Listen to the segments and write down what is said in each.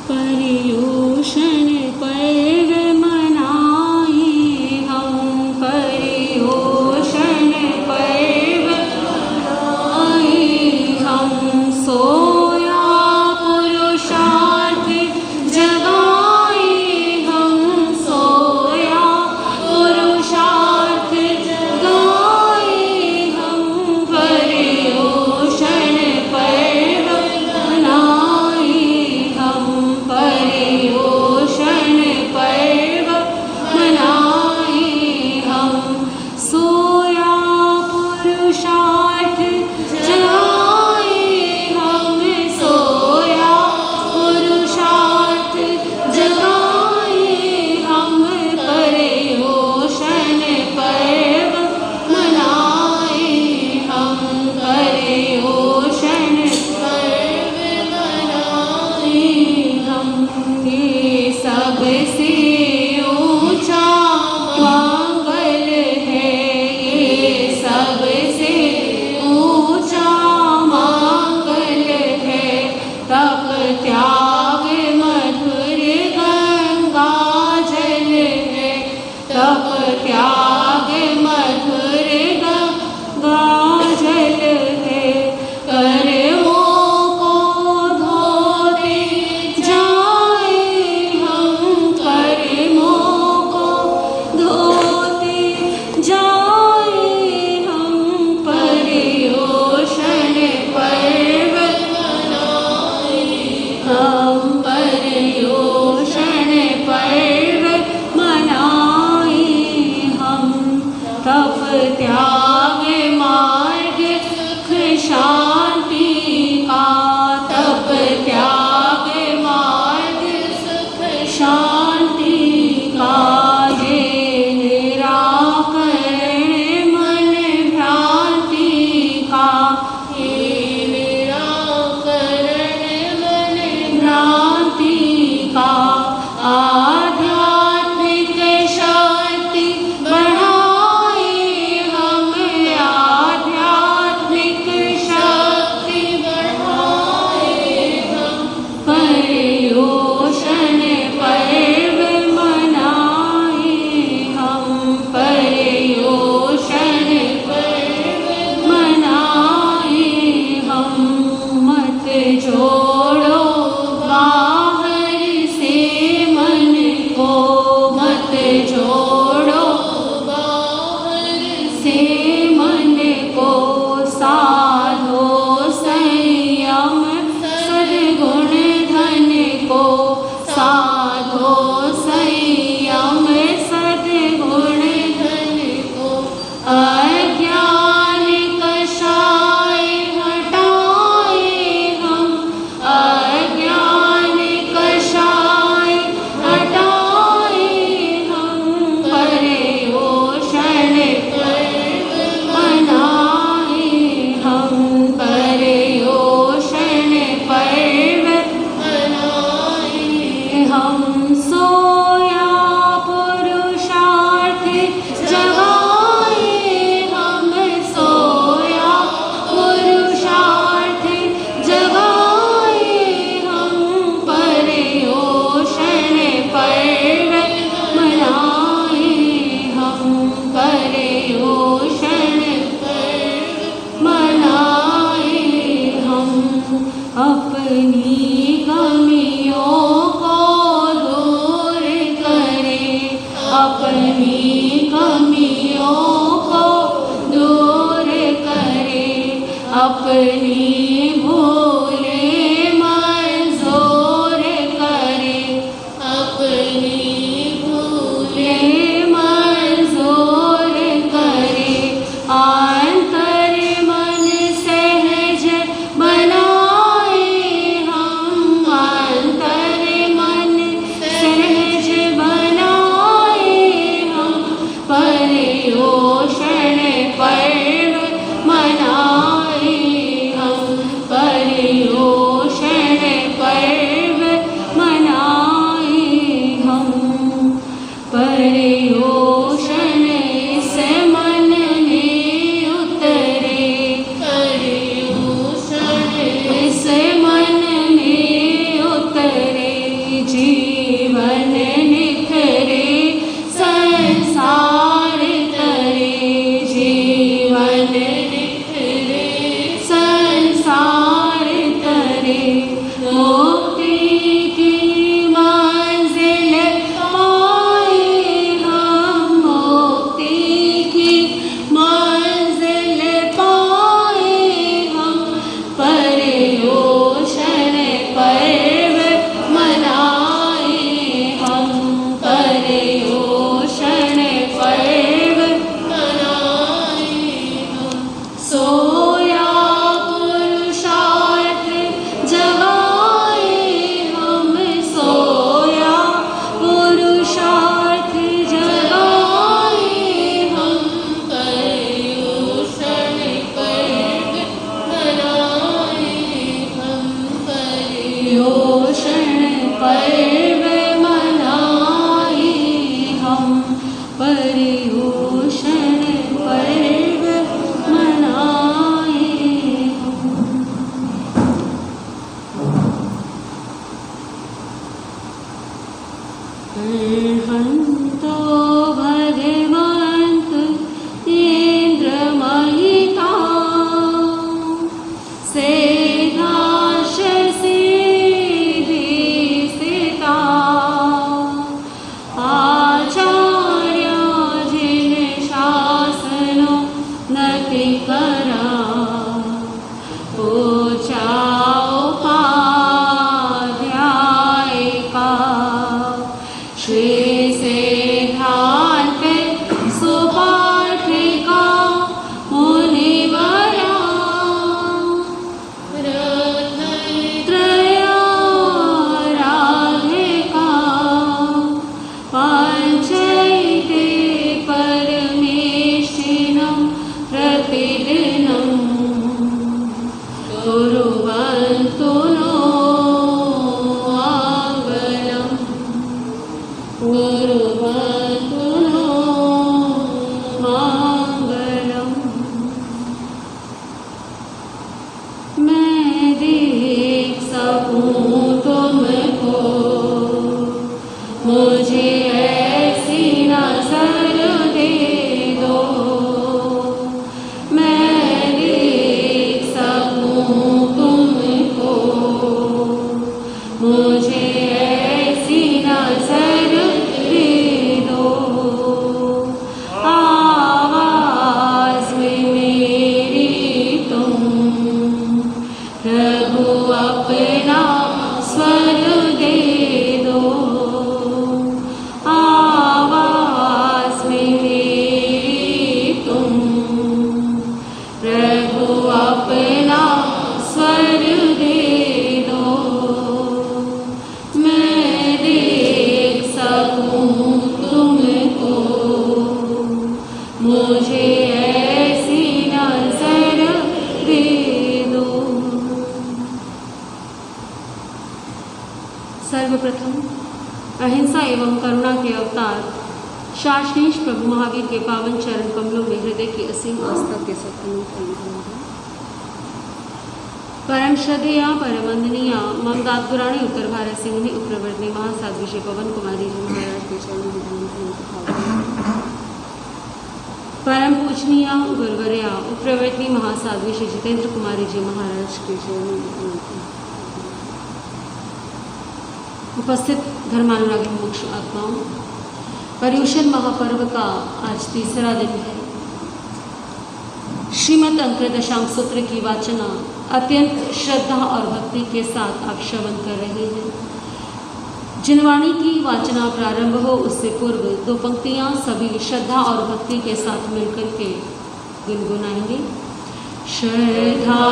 पर्युषण पर्व मनाए हम, पर्युषण पर्व मनाए हम। सोया पुरुषार्थ जगाए हम, सोया पुरुषार्थ जगाए हम। पर्युषण पर्व मनाए हम, पर्युषण पर्व मनाए हम। सोया पुरुषार्थ जगाए हम, सोया पुरुषार्थ जगाए हम। पर्युषण पर्व मनाए हम, पर्युषण पर्व मनाए हम। ये सबसे ऊंचा मंगल है, ये सबसे ऊंचा मंगल है। तप त्याग मधुर गंगा जल है, तप त्याग मधुर गंगा जल है। कर्मों को धोते जाए हम, कर्मों को धोते जाए हम। पर्युषण पर्व मनाए हम, पर्युषण पर्व मनाए हम। तप त्याग मार्ग सुख शांति का, तप त्याग मार्ग सुख शांति का। ये निराकरण मन भ्रांति का, ये निराकरण मन भ्रांति का। आध्यात्मिक शक्ति बढ़ाए हम, आध्यात्मिक शक्ति बढ़ाए हम। पर्युषण पर्व मनाए हम, पर्युषण पर्व मनाए हम। मत जोड़ो बाहर से मन को, मत जोड़ो बाहर से मन को। साधो संयम सद्गुण धन को, साधो संयम सद्गुण धन को। अज्ञान कषाय हटाए हम, अज्ञान कषाय हटाए हम। पर्युषण पर्व मनाए हम, पर्युषण पर्व मनाए हम। सोया पुरुषार्थ जगाए हम, सोया पुरुषार्थ जगाए हम। पर्युषण पर्व मनाए हम, पर्युषण पर्व मनाए हम। अपनी कमियों को दूर करें, अपनी कमियों को दूर करें। अपनी भूलें मंजूर करें, अपनी भूलें मंजूर करें। आंतर मन सहज बनाए हम, आंतर मन सहज बनाए हम। पर्युषण पर्व मनाए हम, अर्हन्तो भगवन्त इन्द्रमहिता सेनाशसिद्धिस्थिता आचार्य जिन शासनो नति करा ऊंचा उपाध्यायिका श्री सिद्धान्त सुपाठिका मुनिवरा रत्नत्रया राधिका पञ्चैते परमेष्ठिनं प्रतिदिनं कुर्वन्तु नो मङ्गलम् कुर्वन्तु नो मङ्गलम्। मैं देख सकूं तुमको मुझे ऐसी नजर दे दो मैं देख सकूं तुमको मुझे ऐसी नजर दे दो आवाज में मेरी तुम प्रभु अपना स्वर दे दो आवाज में मेरी तुम प्रभु अपना स्वर दे दो मैं देख सकूं तुमको मुझे ऐसी नजर दे दो। सर्वप्रथम अहिंसा एवं करुणा के अवतार शासनीश प्रभु महावीर के पावन चरण कमलों में हृदय की असीम आस्था के साथ परम श्रद्धेय परम वंदनीय ममदातपुराणी उत्तर भारत सिंहनी उप्रवर्तनी महासाध्वी श्री पवन कुमारी जी महाराज के चरणों में परम पूजनीय गुरुवर्या उप्रवर्तनी महासाध्वी श्री जितेंद्र कुमारी जी महाराज के चरणों में उपस्थित धर्मानुरागी मुमुक्ष आत्माओं, पर्युषण महापर्व का आज तीसरा दिन है। श्रीमद् अंक दशांक सूत्र की वाचना अत्यंत श्रद्धा और भक्ति के साथ आप श्रवण कर रहे हैं। जिन वाणी की वाचना प्रारंभ हो उससे पूर्व दो पंक्तियां सभी श्रद्धा और भक्ति के साथ मिलकर के गुनगुनाएंगे। श्रद्धा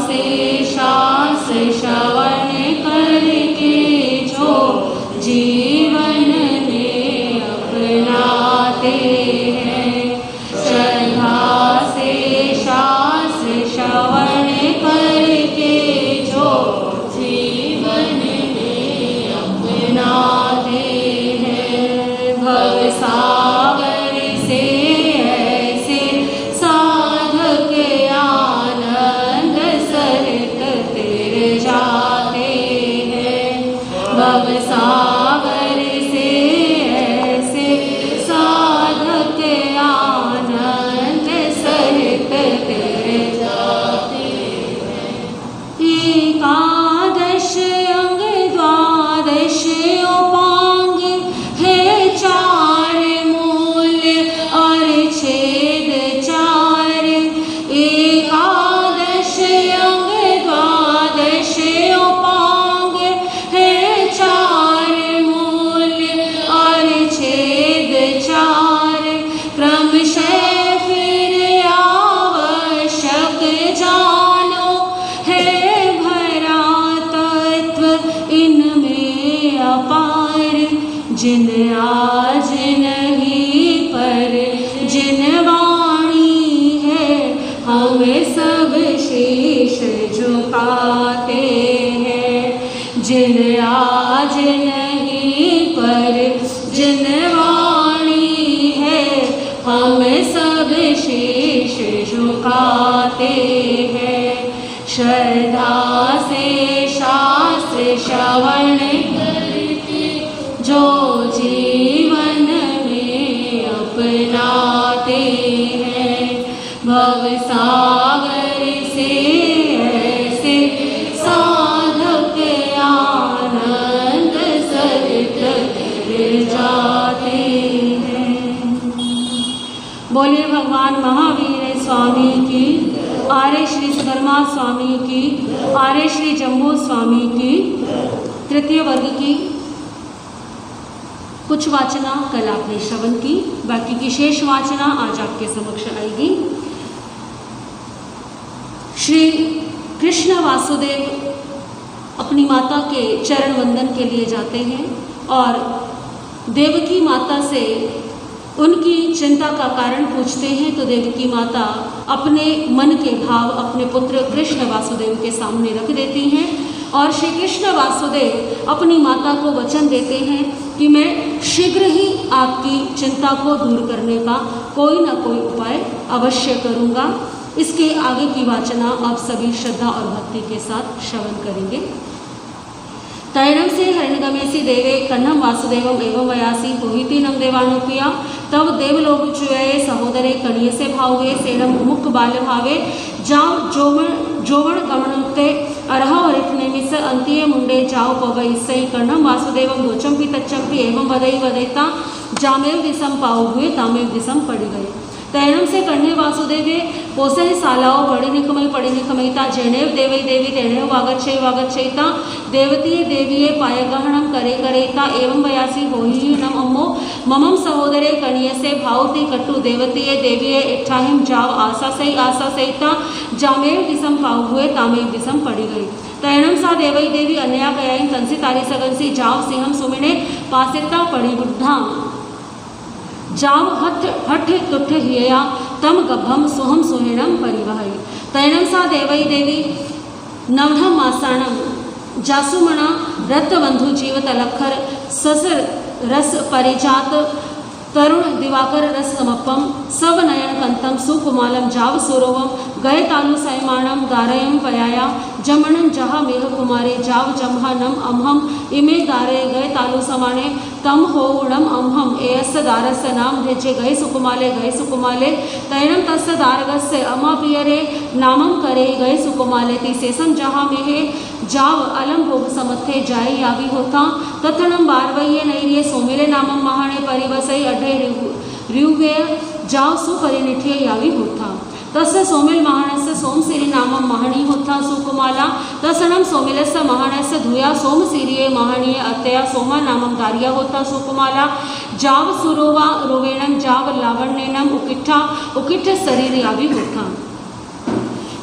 से शास्त्र श्रवण करके जो जीवन में अपनाते हैं श्रद्धा से शास्त्र श्रवण करके जो जीवन में अपनाते हैं भवसागर से ऐसे साधक आनंद सहित तर जाते हैं भवसागर से ऐसे साधक आनंद सहित तर जाते हैं। एकादश अंग द्वादश उपांग है चार मूल और छेद चार एकादश अंग द्वादश उपांग है चार मूल और छेद चार क्रमशः फिर आवश्यक जानो है भरा तत्व इनमें अपार जिन आज नहीं पर जिन वाणी है हम सब शीश झुकाते हैं जिन आज नहीं पर जिन वाणी है हम सब शीश झुकाते हैं श्रद्धा से शास्त्र श्रवण करके जो जीवन में अपनाते हैं, भव सागर से ऐसे साधक आनंद सहित गिर जाते हैं। बोलिए भगवान महावीर स्वामी की, आर्य श्री सुधर्मा स्वामी की, आर्य श्री जम्बू स्वामी की। तृतीय वर्ग की कुछ वाचना कल आपने श्रवण की, बाकी की शेष वाचना आज आपके समक्ष आएगी। श्री कृष्ण वासुदेव अपनी माता के चरण वंदन के लिए जाते हैं और देवकी माता से उनकी चिंता का कारण पूछते हैं। तो देवकी माता अपने मन के भाव अपने पुत्र कृष्ण वासुदेव के सामने रख देती हैं और श्री कृष्ण वासुदेव अपनी माता को वचन देते हैं कि मैं शीघ्र ही आपकी चिंता को दूर करने का कोई ना कोई उपाय अवश्य करूँगा। इसके आगे की वाचना आप सभी श्रद्धा और भक्ति के साथ श्रवण करेंगे। तैणम से हरिणगमेसी देवे कन्नम वासुदेवम एवं वयासी पोहिति नम देवानुप्रिया तब देवलोक चुये सहोदरे कणिय से भावे सेनम मुख बाल भावे जाओ जोवण गमनते अरह हरिठने मिस अंतिय मुंडे जाओ पवईसई कन्नम वासुदेवम गोचम्पी तच्चम्पी एवं वदई वदैता जामेव दिसम पाओ हुए तामेव दिसम पड़ी गए। तैणम से कन्हे वासुदेवे पोसई सालाओ पड़ी निकमईता जेनेव देवई देवी तेणेव वागच्छईता देवतीय देवीये पायगहणम करे करेता एवं वयासी होहि नम अम्मो ममम सहोदरे कणिय से भावती कट्टु देवतीय देवीये इच्छाहिम जाव आशा सहिता जामेव दिसम पाव हुए तामेव दिसम पड़ी गई। तैणम सा देवई देवी अन्या गयाई तंसी तारी सगंसी जाव सिंहम सुमिने पासिता पड़ी बुद्धा जाव हठ तुठ हिया तम गभम सुहम सुहेणम परिवहई। तैणम सा देवई देवी नवढम मासाणम जासुमणा रत्तबंधु जीवत अलखर ससर रस परिजात तरुण दिवाकर रस समपम सब नयन कंतम सुकुमालम जाव सुरोवम गए तालु सैमाणम दारयम पयाया जमणम जहा मेह कुमारे जाव जमहा नम अमहम इमे दारे गए तालु समाने तम हो उणम अमहम एयस दारस नाम भेजे गए सुकुमाले तैणम तस् दारगस्य अमा पियरे नामम करे गए सुकुमाले ती शेषम जहा मेहे जाव अलम भोग समथे जाय यावी होता तथनम बारवये नैर्ये सोमिले नामम महाणे परिवसई अढे रियुगे जाव सुपरिनिठ्य यावी होता तस्य सोमिल महाणस्य सोमसिरी नामम महाणी होता सुकुमाला तसनम सोमिलस्य महाणस्य धुया सोमसिरिये महाणीय अतया सोमा नामम दारिया होता सुकुमाला जाव सुरोवा रोवेणम जाव लावण्यनम उकिट्ठ शरीर यावी होता।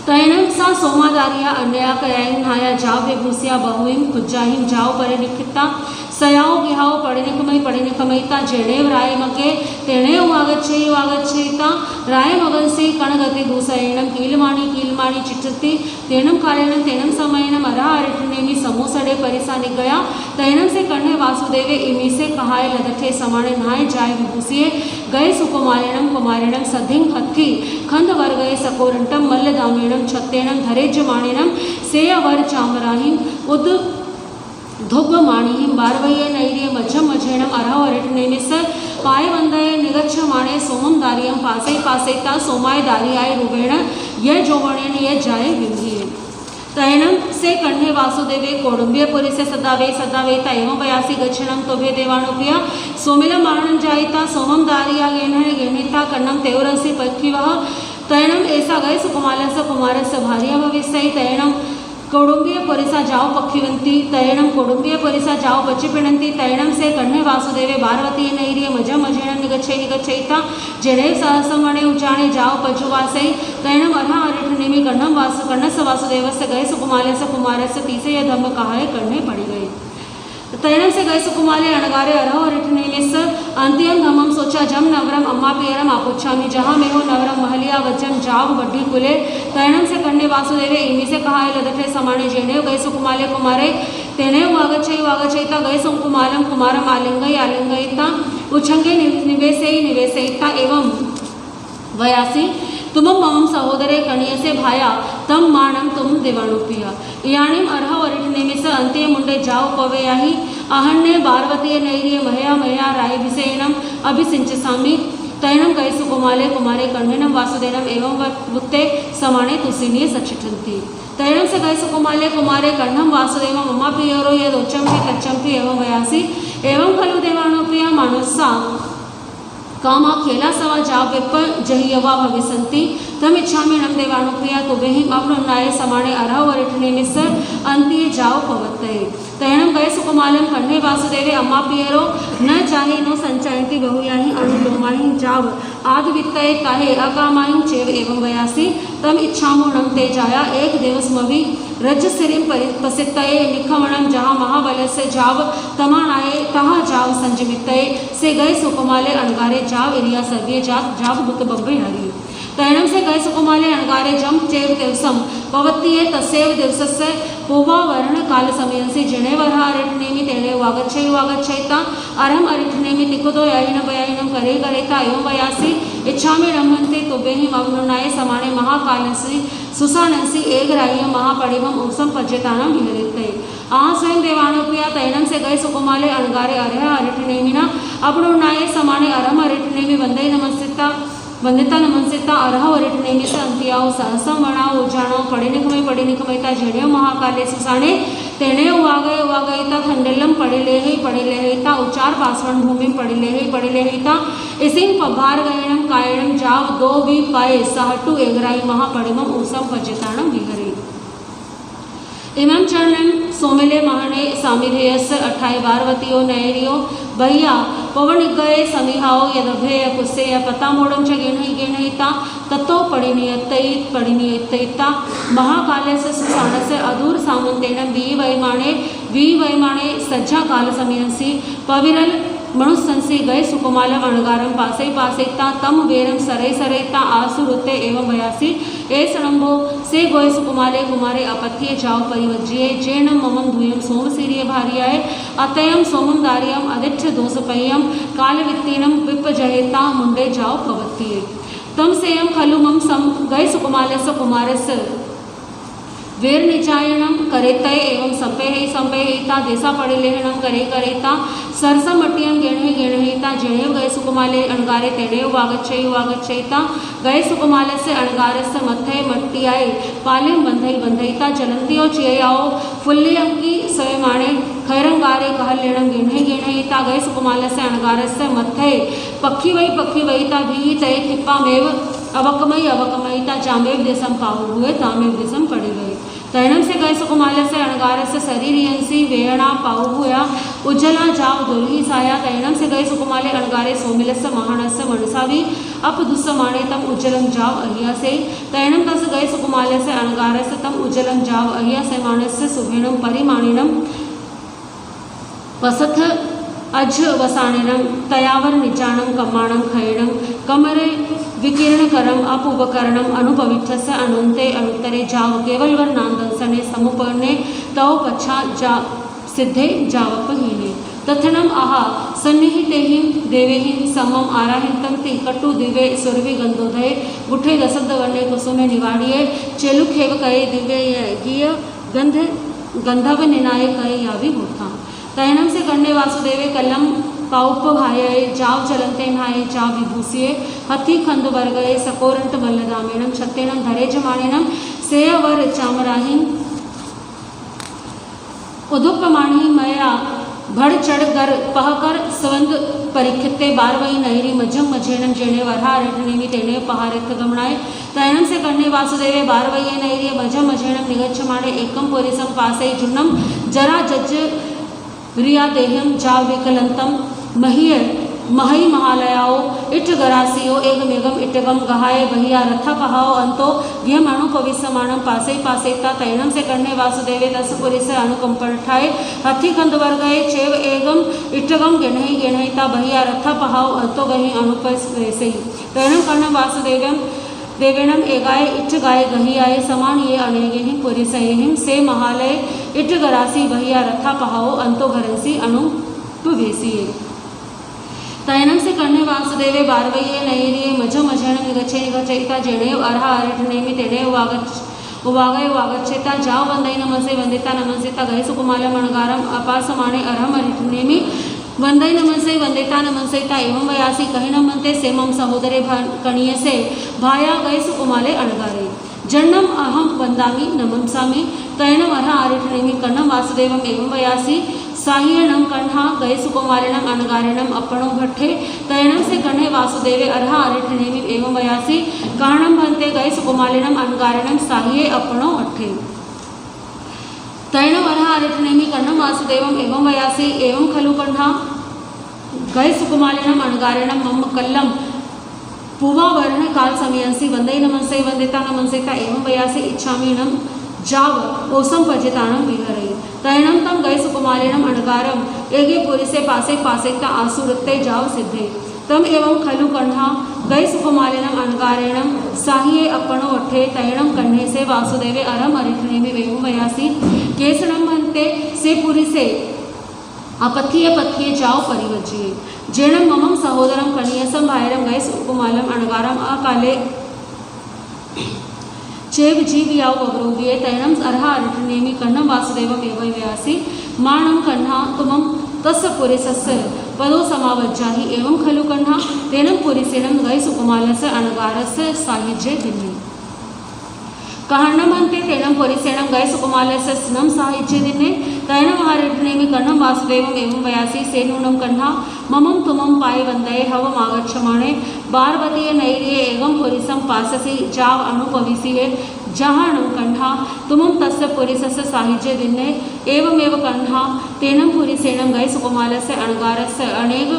तैणम सा सोमादारिया अन्या कयाईं नाया जाव विभूसिया बहुईं कुज्जाहिं जाव परिनिखिता सयाओ गिहाओ पड़िनिखमईता जेणेव राय मगे तेणेव वागच्छईता राय मगंसी कणगति दूसयेणम कीलमाणी चिट्टति तेणम कालेणम तेणम समयनम अरा अरिठनेमि समोसड़े परिसा निगया। तैणम से कण्हे वासुदेवे इमी से कहाय लदठे समाणे नहाय जाय विभूसिये गए सुकुमारिणम कुमारिणम सधिंग हत्थी खंद वर गए सकोरंटम मल्ल दामेणम छत्तेणम धरेज्यमाणिणम सेयवर चामराहिं उद धुग्ग माणिहिं बारवये नैर्ये मज्जम मझेणम अरह अरिठनेमिस पाय वंदये निगच्छ माणे सोमम दारियम पासईता सोमाय दारियाय रुवेण ये जोवणेन ये जाय विंधिये। तैणम से कण्हे वासुदेवे कौडुंब्यपुरी से सदावेता एवं वयासी गच्छणम तोभे देवानुप्रिया सोमिलम मारणम जायिता सोमम दारिया गेणिता कन्नम तेवरसी पक्षिवः तैणम ऐसा गए सुकुमालस्य कुमारस्य भार्या भविष्यई तैणम कौडुंबिय परिसा जाओ पक्षिवंती तैणम कौडुंबिय परिसा जाओ बच्चिपिणंती तैणम से कण्हे वासुदेवे बारवती नैर्ये मजम मजेण निगच्छईता जेणेव सहसमणे उच्चाणे जाओ पजुवासई तैणम अरहा अरिठनेमि कण्णस्य वासुदेवस्य गए सुकुमालस्य कुमारस्य तीसे यह धम्म कहाय कण्हे पड़ी गए। तैणम से गए सुकुमाले अणगारे अरह अरिठनेमिस अंत्यम धमम सोचा जम नवरम अम्मा पियरम आपुच्छामि जहाँ में हो नवरम महलिया वज्जम जाव बड्ढी कुले। तैणम से कण्हे वासुदेवे इमी से कहाय लदठे समाने जेणेव गए सुकुमाले कुमारे तेणेव वागच्छईता गए सुकुमालम कुमारम आलिंगईता उच्छंगे निवेशयिता एवं वयासी तुमम ममम सहोदरे कणिय से भाया तम माणम तुम देवाणुप्रिया याणिम अरह अरिठनेमिस अंत्य मुंडे जाओ पवेयाहि अहन्ये पार्वतीये नैर्ये मह्या मह्या रायभिषेणम अभिसिंचसामि तैनं गए सुकुमाले कुमारे कण्वेनं वासुदेवम एवं वक्ते समाने तुसिनीय सचिठन्ति तैनं से गए सुकुमाले कुमारे कण्णं वासुदेवम मम प्रियरो यदोच्चम्पि तच्चम्पि एवं वयासि एवं खलु देवानो प्रिया मानसा कामा खेला सवा जाव विप जहियवा भविसन्ति तमिच्छामि नम देवानुप्रिया तुबेहि अवनुन्नाय समाने अरह वरिठने मिस अंतिये जाव पवत्ते तैणं गए सुकुमालम कण्णे वासुदेवे अम्मा पियरो न चाहि नो संचयन्ति बहुयाहि अनुलोमाहि जाव आदिवित्तये ताहे अकामाहि चेव एवं वयासि तम इच्छामो नम ते जाया एक दिवसमवि रजसिरिं परिपसित्तये निखमणं जहाँ महाबलस्य जाव तमानाये तहाँ जाव संजमित्तये से गए सुकुमाले अणगारे जाव इरिया सर्वे जाव दुख बब्बे हरि तैणं से गए सुकुमाले अणगारे जम चेव दिवसम पवत्तिये तस्यैव दिवसस्य पूर्वावरण काल समयंसि जिणे वरः अरिठनेमि तेणे वागच्छैता अरहम अरिठनेमि तिकुतो यायिनं वयायिनं करे करेता एवं वयासि इच्छामि रमन्ते तुभ्यहि अवनुनाय समाने महाकालंसि सुसानंसि एकराह्यं महापडिवं उंसं पज्यतानं विहरिते स्वयं देवानुप्रिया तैणं से गए सुकुमाले अणगारे अरह अरिठनेमिना अवनुनाय समाने अरहम अरिठनेमि वंदे वंदिता नमनसिता अरह वरिठनेमि से अंतियाओ सहसम वणाओ उजाणो पड़े निखमयता झेण्यो महाकाले सुसाणे तेणे उवागयता खंडलम पड़िलेहिता उचार पासवण भूमि पड़िलेहिता इसिंग पभार गयणम कायणम जाव दो भी पाए सहटु एगराई महापड़िमम ऊसम पज्यताणम विहरे इमं चरणं सोमिले महणे सामिधेयस अठाई पार्वतीयो नैरियो भैया पवन गए समिहाओ यदभेय कुस्सेय पतामोड़ं च गेणहिता ततो पडिनियतैता महाकालस्य सुसानस्य अदूर सामन्तेन वी वैमाणे सज्जा काल समयंसि पविरल मनुस्संसि गए सुकुमालम अणगारम पासैता तम वेरम सरैता आसुरुते एवं वयासि ए सणंभो से गोय सुकुमाले कुमारे अपथ्ये जाव परिवज्ये जेणं ममं धूयं सोमसीर्य भार्याय अतयं सोमं दार्यं अदिच्छ दोषपय्यं कालवित्तीनं विपजयता मुंडे जाव पवत्तिये तम सेयं खलु मम सम गए सुकुमालस्य कुमारस्य वेर निचायणम करेतय एवं संपेहिता देसा पड़िलेहणम करेता सरसमट्यम गेणहिता जेणेव गए सुकुमाले अणगारे तेणेव वागच्छैता गए सुकुमालस्य अणगारस्य मत्थे मट्टियाय पालें बंधैता चलंतियो चिययाओ फुल्लियंकी स्वयमाणे खैरंगारे कहल्यणम गेणहिता गए सुकुमालस्य अणगारस्य मत्थे पक्षी वहिता भी तय खिप्पामेव अवकमयिता जामेव देशम पाहु हुए तामेव देशम पड़े गए तैणं से गए सुकुमालस्य अणगारस्य शरीरियंसि वेयणा पाहु हुआ उज्जला जाव दुर्हि साया तैणं से गए सुकुमाले अणगारे सोमिलस्य महाणस्य मनसावि अपदुस्समाणे तम उज्जलं जाव अह्यासे तैणं तस् गए सुकुमालस्य अणगारस्य तम उज्जलं जाव अह्यासे माणस्य सुभेणं परिमाणिनं वसथ अज वसाणिनं तयावर निजाणं कम्माणं खयणं कमरे विकीर्णकरम अपुपकरणम अनुपविच्छस्य अनुन्ते अनुत्तरे जाव केवलवर नांदंसने समुपन्ने तव पच्छा जा सिद्धे जावपहीने तथनम आहा सन्निहितेहिं देवेहिं समम आराहितं ति कटु दिव्ये सुरभि गंधोदये गुठे दशब्दवर्णे कुसुमे निवाडिये चेलुखेव कये दिव्ये गीय गंधव निनाय कये यावि होता तैणं से कण्णे वासुदेवे कलम पाउप भाये जाव चलंते नाये जाव विभूषिये हथी खंद वर्गये सकोरंट मल्लदामेणं छत्तेणं धरे जमाणेणं सेयवर चामराहिं उदुपमाणी मया भड़ चढ़ गर पहकर सवंद परिखिते बारवई नैरी मजम मझेणं जेणे वरहा अरिठनेमि तेणे पहारिथ गमणाय तैणं से कण्णे वासुदेवे बारवये नैर्ये मजम मझेणं निगच्छमाणे एकं पुरिसं पासै जुन्नं जरा जज्ज रिया देह्यं जाव विकलंतम मही महालयाओ इट गरासियो एकमेघम इटगम गहाय बहिया रथा पहाओ अंतो यम अणुपविसमाणम पासैता तैणं से कण्णे वासुदेवे दसपुरी से अनुकंपठाए हथी खंद वर्गये चेव एगम इटगम गेणहिता बहिया रथा पहाओ अंतो गहि अणुपवेसै तैणं कण्ण वासुदेवम देवेणम एगाय इट गाय गहियाय समान ये अनेगेहिं पुरिसैहिं से महालय इट गरासी बहिया रथा पहाओ अंतो घरंसी अणुपवेसिये तैणं से कण्णे वासुदेवे बारवये नैर्ये मजम मझेणं निगच्छैता जेणेव अरहा अरिठनेमि तेणेव उवागय वागच्छेता जाओ वंदई नमसे वंदिता नमसेता गए सुकुमालम अणगारम अपासमाणे अरहम अरिठनेमि वंदई नमसे वंदिता नमसेता एवं वयासी कहिनम मंते सेमम सहोदरे कणीयसे भाया गए सुकुमाले अणगारे जन्नम अहम वंदामि नमंसामि तैणम अर्ह आरिठनेमि कर्णम वासुदेवम एवं वयासी साह्यणम कण्हा गए सुकुमारिणम अणगारिणम अपणो भट्ठे तैणम से कण्हे वासुदेवे अर्ह आरिठनेमि एवं वयासी कर्णम भन्ते गए सुकुमारिणम अणगारिणम साह्ये अपणो अट्ठे तैणम अर्ह आरिठनेमि कर्णम वासुदेवम एवं वयासी एवं खलु कण्हा गए सुकुमारिणम अणगारिणम मम कल्लम पूवा वर्ण काल समयांसी वंदई नमसे वंदिता नमसेता एवं वयासी इच्छामीणम जाव ओसम पजिताणम विहरई तैणम तम गए सुकुमारिणम अणगारम एगे पुरी से पासे पासेता आसुरते जाव सिद्धे तम एवं खलु कण्हा गए सुकुमारिणम अणगारिणम साह्ये अपणो अट्ठे तैणम कण्हे से वासुदेवे अरम अरिठनेमि एवं वयासी केसणम भन्ते से पुरी से अपथ्ये पथ्ये जाओ परिवज्ये जेणम ममम सहोदरम कणीयसम भायरम गए सुकुमालम अणगारम अकाले चेव जीवियाव वग्रोव्ये तैणम अर्ह अरिठनेमि कर्णम वासुदेवम एवं वयासी माणम कण्हा तुमम तस्य पुरेसस्य पदो समावज्जाहि एवं खलु कण्हा तेनम पुरीसेणम गए सुकुमालस्य अणगारस्य साहिज्ये दिन्ने कहर्णमन्ते तेनम पुरीसेणम गए सुकुमालस्य स्नम साहिज्ये दिन्ने तैणम आरिठनेमि कर्णम वासुदेवम एवं वयासी सेनूनम कण्हा ममम तुमम पाय वंदये हवम आगच्छमाणे बारवतीय नैर्ये एवं पुरीसम पाससी जाव अनुपविसीवे जहाणम कण्हा तुमम तस्य पुरीसस्य साहिज्ये दिन्ने एवमेव कण्हा तेनम पुरीसेणम गए सुकुमालस्य अणगारस्य अनेक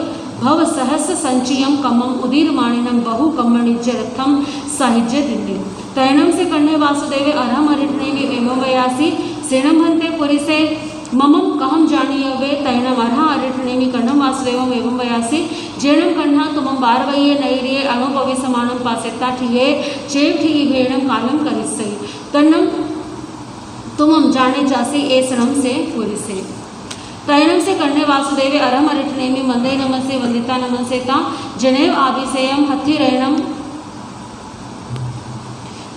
भव सहस्र संचियम कमम उदीरमाणिनम बहु कम्मणिज्य रथम साहिज्ये दिन्ने तैणम से कण्हे वासुदेवे अरहम अरिठनेमि एवं वयासी सेणम भन्ते पुरीसे ममम कहम जानीयवे तैणम अर्ह अरिठनेमि कर्णम वासुदेवम एवं वयासी जेणम कण्हा तुमम बारवय्ये नैर्ये अणुपविसमाणम पासेता ठिये चेव ठियि भेणम कालम करिस्सै तन्नम तुमम जाने जासी एसणम से पुरीसे तैणम से कण्हे वासुदेवे अरहम अरिठनेमि वंदई नमसे वंदिता नमसेता जनेव आभिसेयम हथिरैणम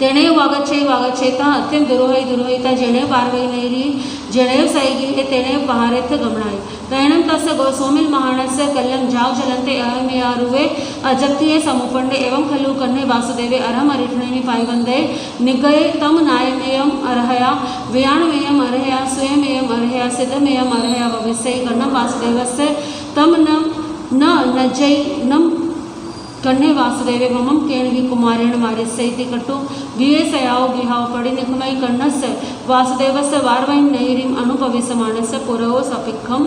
तेणेव वागच्छेता अत्यम दुरोहिता जेणेव बारवई नैरी जेणेव सैगी तेणेव पहारेथ गमनाय तैणम तस्य सौमिल महानस्य कल्लम जाव जलंते अहमेयारुवे अजक्तिये समुपंडे एवं खलु कन्ने वासुदेवे अरहम अरिठनेमि पायवंदे निगये तम नायमेयम अर्हया व्याणमेयम अर्हया स्वयमेयम अर्हया सिद्धमेयम अर्हया भविष्यै कर्णम वासुदेवस्य तम न नजै नम कन्हे वासुदेवे ममम केणवी कुमारेण मारिस्यैति कटु वियेसयाओ विहाव पडिनिखमयि कर्णस्य वासुदेवस्य वारवैं नैरीम अनुपविसमानस्य पुरवो सपिक्खम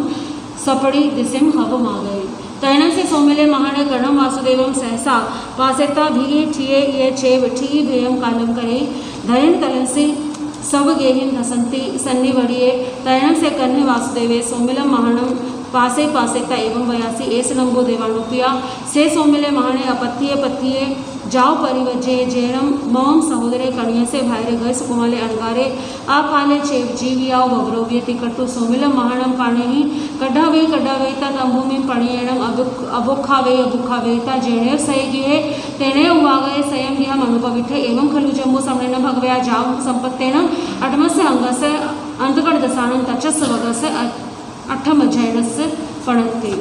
सपड़ी दिसिम हवमागये तैणम से सौमिले महाने कर्णम वासुदेवम सहसा पासेता भिये ठिये ये छेव ठी भेयम कालम करे धयन तलसी सब गेहिम धसंती सन्नि वड़िये तैणम से कन्हे वासुदेवे सौमिलम महानम पासे पासेता एवं वयासी एस नंबो देवानुपिया से सौमिले महाने अपत्ये पत्ये जाओ परिवजे जेणम मम सहोदरे कणिय से भाईरे गए सुकुमाले अणगारे आकाले चेव जीवियाओ वग्रोव्ये तिकटु सौमिलम महानम पाणेहि कड्ढावेता तंभूमि पणियेणम अबुखावेता जेणे सयगिहे तेणे उवागये सयं विहम अनुपविठे एवं खलु जम्बू समनेन भगवया जाव संपत्तेन अठमस्य अंगस्य अंतकड़ दसानं तचस्य वगस्य अठम अध्ययनस्य पणत्ते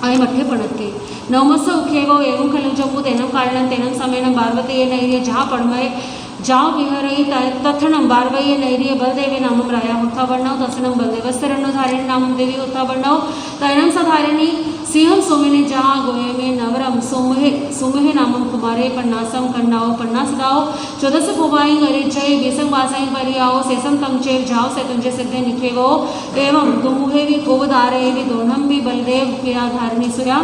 अयमठ्ठे पणत्ते नवमस्य उख्येवो एवं खलु जम्बू तेनं कारणं तेनं समेनं बारवतीये नैर्ये जहाँ पणमये जाओ विहरई तथनम बारवय्ये नैर्ये बलदेवी नामम राया उत्थावर्णव दसनम बलदेवस्तरण्यधारिणी नामम देवी उत्थावर्णव तैणम सधारिणी सिंहम सोमिने जहाँ गोये में नवरम सुमहे नामम कुमारे पन्नासम कन्नाओ पन्नासदाओ चौदस पुवाई गरी जय बेसंग वासाई परियाओ सेसम तमचेव जाओ से तुंजे सिद्धे निखेवो एवं दुमुहेवी गोवदारेवी दोनम बलदेव प्रियाधारिणी सुया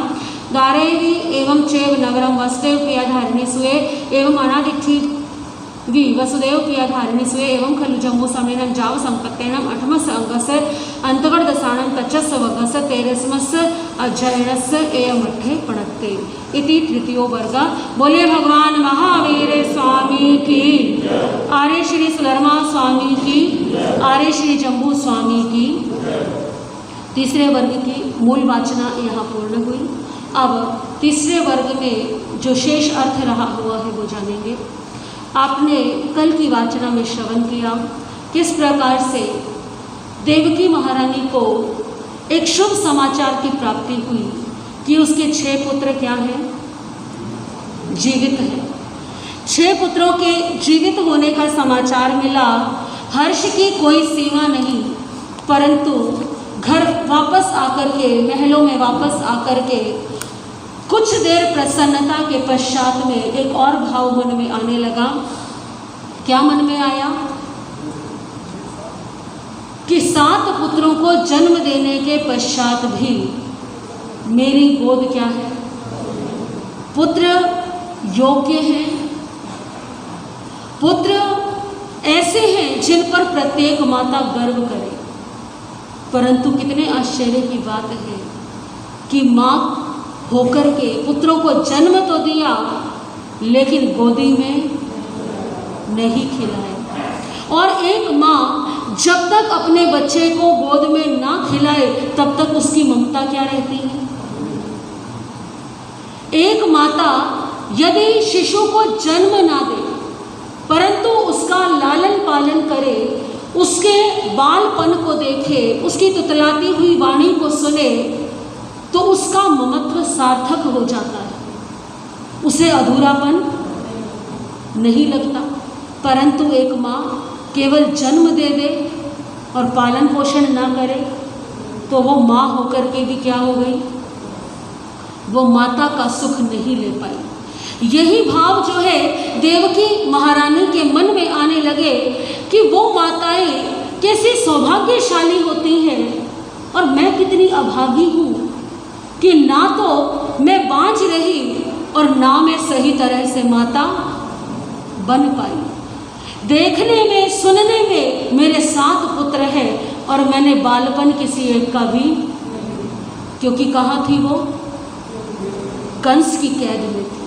दारेवी एवं चेव नवरम वसुदेव प्रियाधारिणी सुए एवं अनादिठी वि वसुदेव प्रियाधारिणी सुए एवं खलु जम्बू समेनं जाव संपत्तेनम अठमस्य अंगस्य अंतगढ़ दसानं तचस्य वगस्य तेरस्मस्य अध्ययनस्य एयमठ्ठे पणत्ते इति तृतीयो वर्ग। बोलिए भगवान महावीर स्वामी की, आर्य श्री सुधर्मा स्वामी की, आर्य श्री जम्बू स्वामी की। तीसरे वर्ग की मूल वाचना यहाँ पूर्ण हुई। अब तीसरे वर्ग में जो शेष अर्थ रहा हुआ है वो जानेंगे। आपने कल की वाचना में श्रवण किया किस प्रकार से देवकी महारानी को एक शुभ समाचार की प्राप्ति हुई कि उसके 6 पुत्र क्या हैं, जीवित हैं। 6 पुत्रों के जीवित होने का समाचार मिला। हर्ष की कोई सीमा नहीं, परंतु घर वापस आकर के, महलों में वापस आकर के कुछ देर प्रसन्नता के पश्चात में एक और भाव मन में आने लगा। क्या मन में आया कि 7 पुत्रों को जन्म देने के पश्चात भी मेरी गोद क्या है, पुत्र योग्य हैं, पुत्र ऐसे हैं जिन पर प्रत्येक माता गर्व करे। परंतु कितने आश्चर्य की बात है कि माँ होकर के पुत्रों को जन्म तो दिया लेकिन गोदी में नहीं खिलाए। और एक माँ जब तक अपने बच्चे को गोद में ना खिलाए तब तक उसकी ममता क्या रहती है। एक माता यदि शिशु को जन्म ना दे परंतु उसका लालन पालन करे, उसके बालपन को देखे, उसकी तुतलाती हुई वाणी को सुने तो उसका ममत्व सार्थक हो जाता है, उसे अधूरापन नहीं लगता। परंतु एक माँ केवल जन्म दे दे और पालन पोषण ना करे तो वो माँ होकर के भी क्या हो गई, वो माता का सुख नहीं ले पाई। यही भाव जो है देवकी महारानी के मन में आने लगे कि वो माताएं कैसी सौभाग्यशाली होती हैं और मैं कितनी अभागी हूँ कि ना तो मैं बाँझ रही और ना मैं सही तरह से माता बन पाई। देखने में सुनने में मेरे 7 पुत्र हैं और मैंने बालपन किसी एक का भी, क्योंकि कहाँ थी वो, कंस की कैद में थी।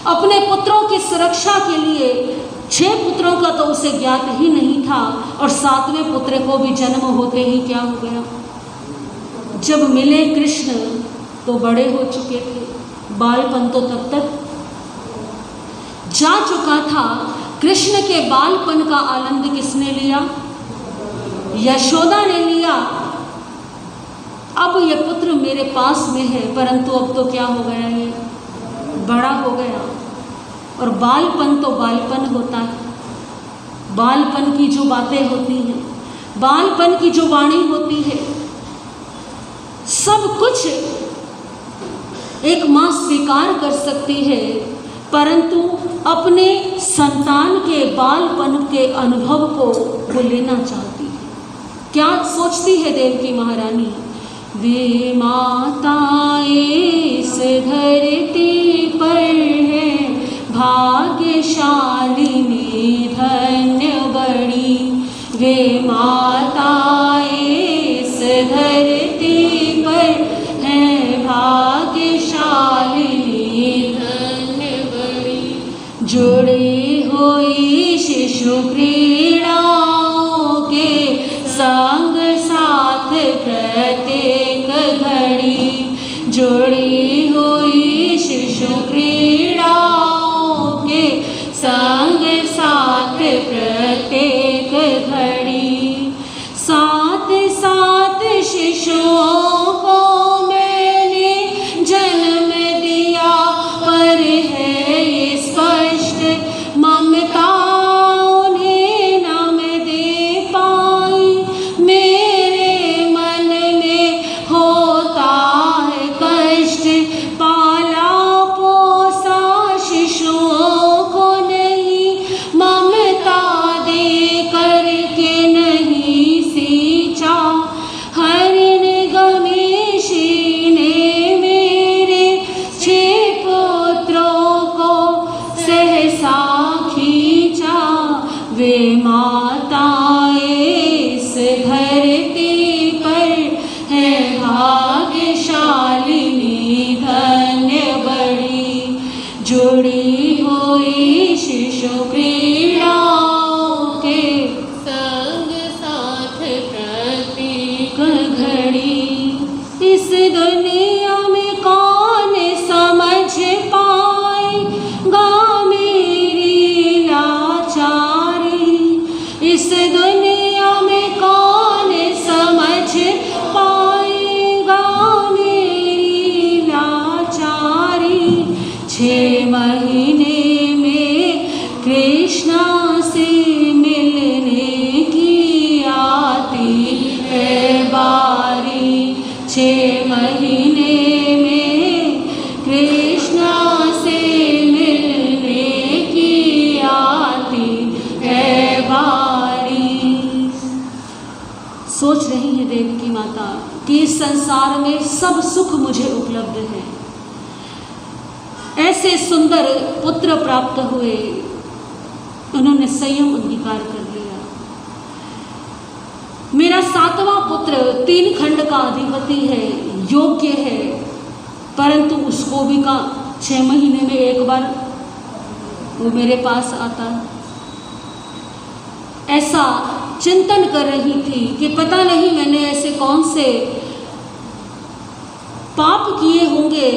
अपने पुत्रों की सुरक्षा के लिए 6 पुत्रों का तो उसे ज्ञात ही नहीं था और 7वें पुत्र को भी जन्म होते ही क्या हो गया, जब मिले कृष्ण तो बड़े हो चुके थे, बालपन तो तब तक जा चुका था। कृष्ण के बालपन का आनंद किसने लिया, यशोदा ने लिया। अब ये पुत्र मेरे पास में है परंतु अब तो क्या हो गया, ये बड़ा हो गया। और बालपन तो बालपन होता है, बालपन की जो बातें होती हैं, बालपन की जो वाणी होती है, सब कुछ एक माँ स्वीकार कर सकती है परंतु अपने संतान के बालपन के अनुभव को वो लेना चाहती है। क्या सोचती है देवकी महारानी, वे माताएं इस धरती पर है भाग्यशालिनी धन्य बड़ी, वे माताएं इस धरती पर है भाग्यशालिनी धन्य बड़ी, जुड़ी हुई शिशु क्रीड़ाओं के संग साथ प्रत्येक घड़ी, जुड़ी हुई शिशु क्रीड़ाओं के संग साथ प्रत्येक घड़ी, साथ साथ शिशुओं को मैंने जन्म दिया पर है ये स्पष्ट ममता उन्हें न मैं दे पाई, मेरे मन में होता है कष्ट, पाला पोसा शिशुओं को नहीं, ममता दे करके नहीं सींचा, हरिण गमेशी ने मेरे 6 पुत्रों को सहसा खींचा, वे माताएं इस धरती पर है भाग्यशालिनी धन्य बड़ी, जुड़ी हुई शिशु क्रीड़ाओं के संग साथ प्रत्येक घड़ी, इस दुनिया में कौन समझ पाएगा मेरी 6 महीने में कृष्ण से मिलने की आती है बारी। सोच रही है देवकी माता कि इस संसार में सब सुख मुझे उपलब्ध है, ऐसे सुंदर पुत्र प्राप्त हुए, उन्होंने संयम अंगीकार कर लिया। मेरा 7वां पुत्र 3 खंड का अधिपति है, योग्य है, परंतु उसको भी का 6 महीने में एक बार वो मेरे पास आता। ऐसा चिंतन कर रही थी कि पता नहीं मैंने ऐसे कौन से पाप किए होंगे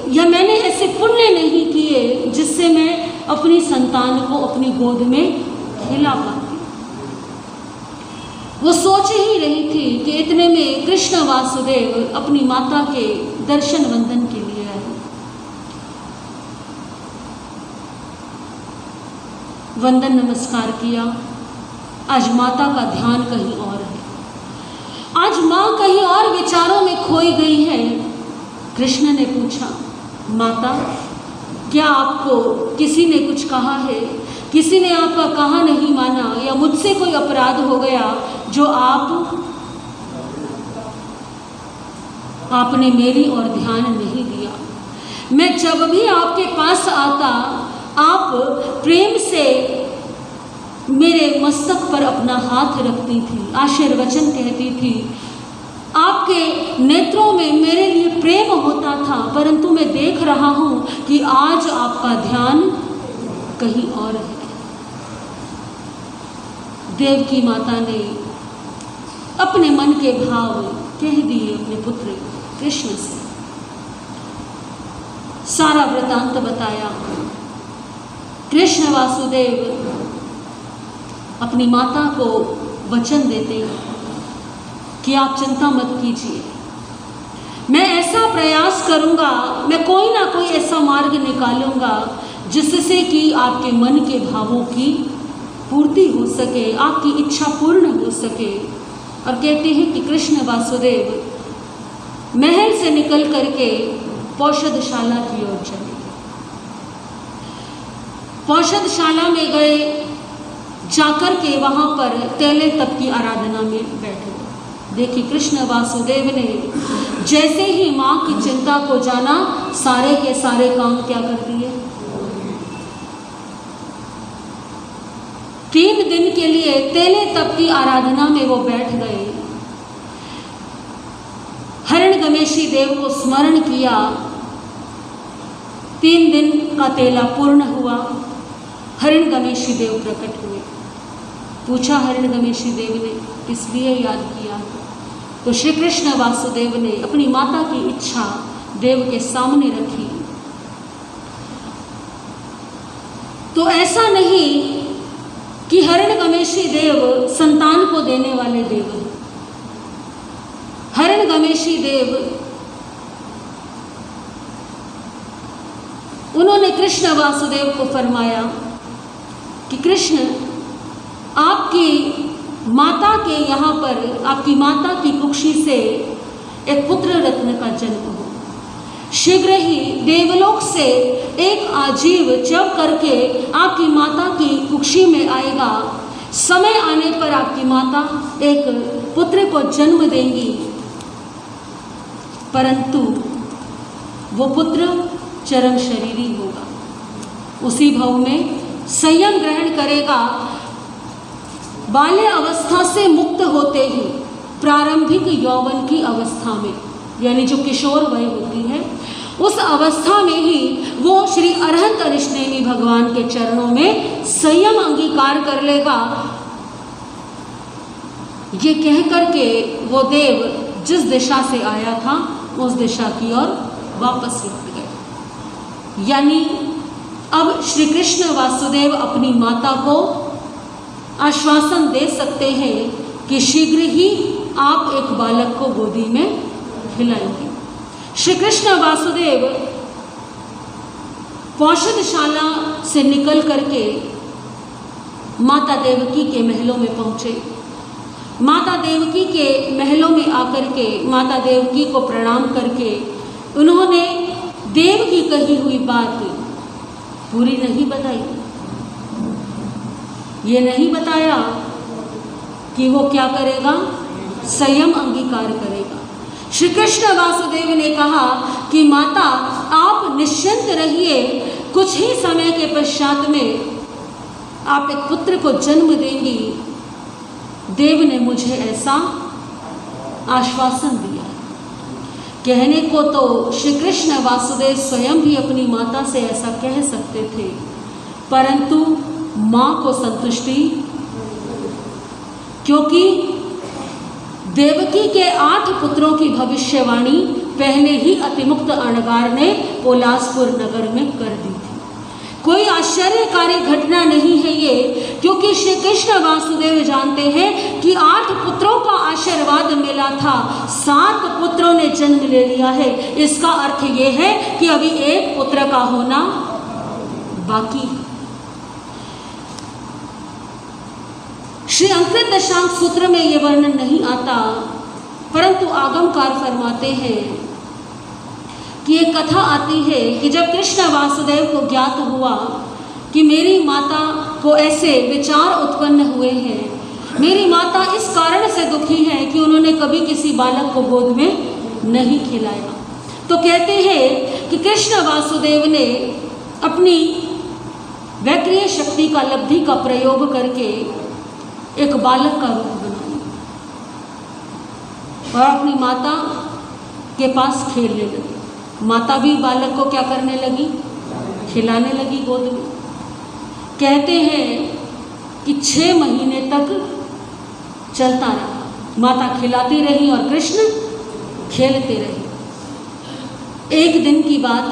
या मैंने ऐसे पुण्य नहीं किए जिससे मैं अपनी संतान को अपनी गोद में खिला पाती। वो सोच ही रही थी कि इतने में कृष्ण वासुदेव अपनी माता के दर्शन वंदन के लिए आए। वंदन नमस्कार किया। आज माता का ध्यान कहीं और है, आज माँ कहीं और विचारों में खोई गई है। कृष्ण ने पूछा, माता क्या आपको किसी ने कुछ कहा है, किसी ने आपका कहा नहीं माना, या मुझसे कोई अपराध हो गया जो आपने मेरी ओर ध्यान नहीं दिया। मैं जब भी आपके पास आता आप प्रेम से मेरे मस्तक पर अपना हाथ रखती थी, आशीर्वचन कहती थी, आपके नेत्रों में मेरे लिए प्रेम होता था, परंतु मैं देख रहा हूं कि आज आपका ध्यान कहीं और है। देवकी माता ने अपने मन के भाव कह दिए अपने पुत्र कृष्ण से, सारा वृतांत बताया। कृष्ण वासुदेव अपनी माता को वचन देते हैं कि आप चिंता मत कीजिए, मैं ऐसा प्रयास करूंगा, मैं कोई ना कोई ऐसा मार्ग निकालूंगा जिससे कि आपके मन के भावों की पूर्ति हो सके, आपकी इच्छा पूर्ण हो सके। और कहते हैं कि कृष्ण वासुदेव महल से निकल करके पौषधशाला की ओर चले। पौषधशाला में गए, जाकर के वहां पर तेले तप की आराधना में बैठे। देखिए कृष्ण वासुदेव ने जैसे ही माँ की चिंता को जाना, सारे के सारे काम क्या कर दिए। 3 दिन के लिए तेले तप की आराधना में वो बैठ गए। हिरण्यगमेशी देव को स्मरण किया। 3 दिन का तेला पूर्ण हुआ। हिरण्यगमेशी देव प्रकट हुए। पूछा हिरण्यगमेशी देव ने, इसलिए याद किया। तो श्री कृष्ण वासुदेव ने अपनी माता की इच्छा देव के सामने रखी। तो ऐसा नहीं कि हिरण्यगमेशी देव संतान को देने वाले देव हैं। हिरण्यगमेशी देव उन्होंने कृष्ण वासुदेव को फरमाया कि कृष्ण, आपकी माता के यहाँ पर, आपकी माता की कुक्षी से एक पुत्र रत्न का जन्म हो। शीघ्र ही देवलोक से एक आजीव जब करके आपकी माता की कुक्षी में आएगा। समय आने पर आपकी माता एक पुत्र को जन्म देंगी, परंतु वो पुत्र चरम शरीरी होगा। उसी भाव में संयम ग्रहण करेगा। बाल्य अवस्था से मुक्त होते ही प्रारंभिक यौवन की अवस्था में, यानी जो किशोर वय होती है, उस अवस्था में ही वो श्री अरहंत अरिष्णेमी भगवान के चरणों में संयम अंगीकार कर लेगा। ये कह करके वो देव जिस दिशा से आया था उस दिशा की ओर वापस लौट गए। यानी अब श्री कृष्ण वासुदेव अपनी माता को आश्वासन दे सकते हैं कि शीघ्र ही आप एक बालक को गोदी में खिलाएंगे। श्री कृष्ण वासुदेव पौषधशाला से निकल करके माता देवकी के महलों में पहुंचे। माता देवकी के महलों में आकर के माता देवकी को प्रणाम करके उन्होंने देव की कही हुई बात पूरी नहीं बताई। ये नहीं बताया कि वो क्या करेगा, संयम अंगीकार करेगा। श्री कृष्ण वासुदेव ने कहा कि माता आप निश्चिंत रहिए, कुछ ही समय के पश्चात में आप एक पुत्र को जन्म देंगी। देव ने मुझे ऐसा आश्वासन दिया। कहने को तो श्री कृष्ण वासुदेव स्वयं भी अपनी माता से ऐसा कह सकते थे, परंतु माँ को संतुष्टि, क्योंकि देवकी के 8 पुत्रों की भविष्यवाणी पहले ही अतिमुक्त अणगार ने पोलासपुर नगर में कर दी थी। कोई आश्चर्यकारी घटना नहीं है ये, क्योंकि श्री कृष्ण वासुदेव जानते हैं कि 8 पुत्रों का आशीर्वाद मिला था, 7 पुत्रों ने जन्म ले लिया है। इसका अर्थ ये है कि अभी 1 पुत्र का होना बाकी है। श्री अंकृत दशांक सूत्र में ये वर्णन नहीं आता, परंतु आगमकार फरमाते हैं कि एक कथा आती है कि जब कृष्ण वासुदेव को ज्ञात हुआ कि मेरी माता को ऐसे विचार उत्पन्न हुए हैं, मेरी माता इस कारण से दुखी है कि उन्होंने कभी किसी बालक को गोद में नहीं खिलाया, तो कहते हैं कि कृष्ण वासुदेव ने अपनी वैक्रिय शक्ति का लब्धि का प्रयोग करके एक बालक का रूप बनाया और अपनी माता के पास खेलने लगी। माता भी बालक को क्या करने लगी, खिलाने लगी गोद में। कहते हैं कि 6 महीने तक चलता रहा, माता खिलाती रही और कृष्ण खेलते रहे। एक दिन की बात,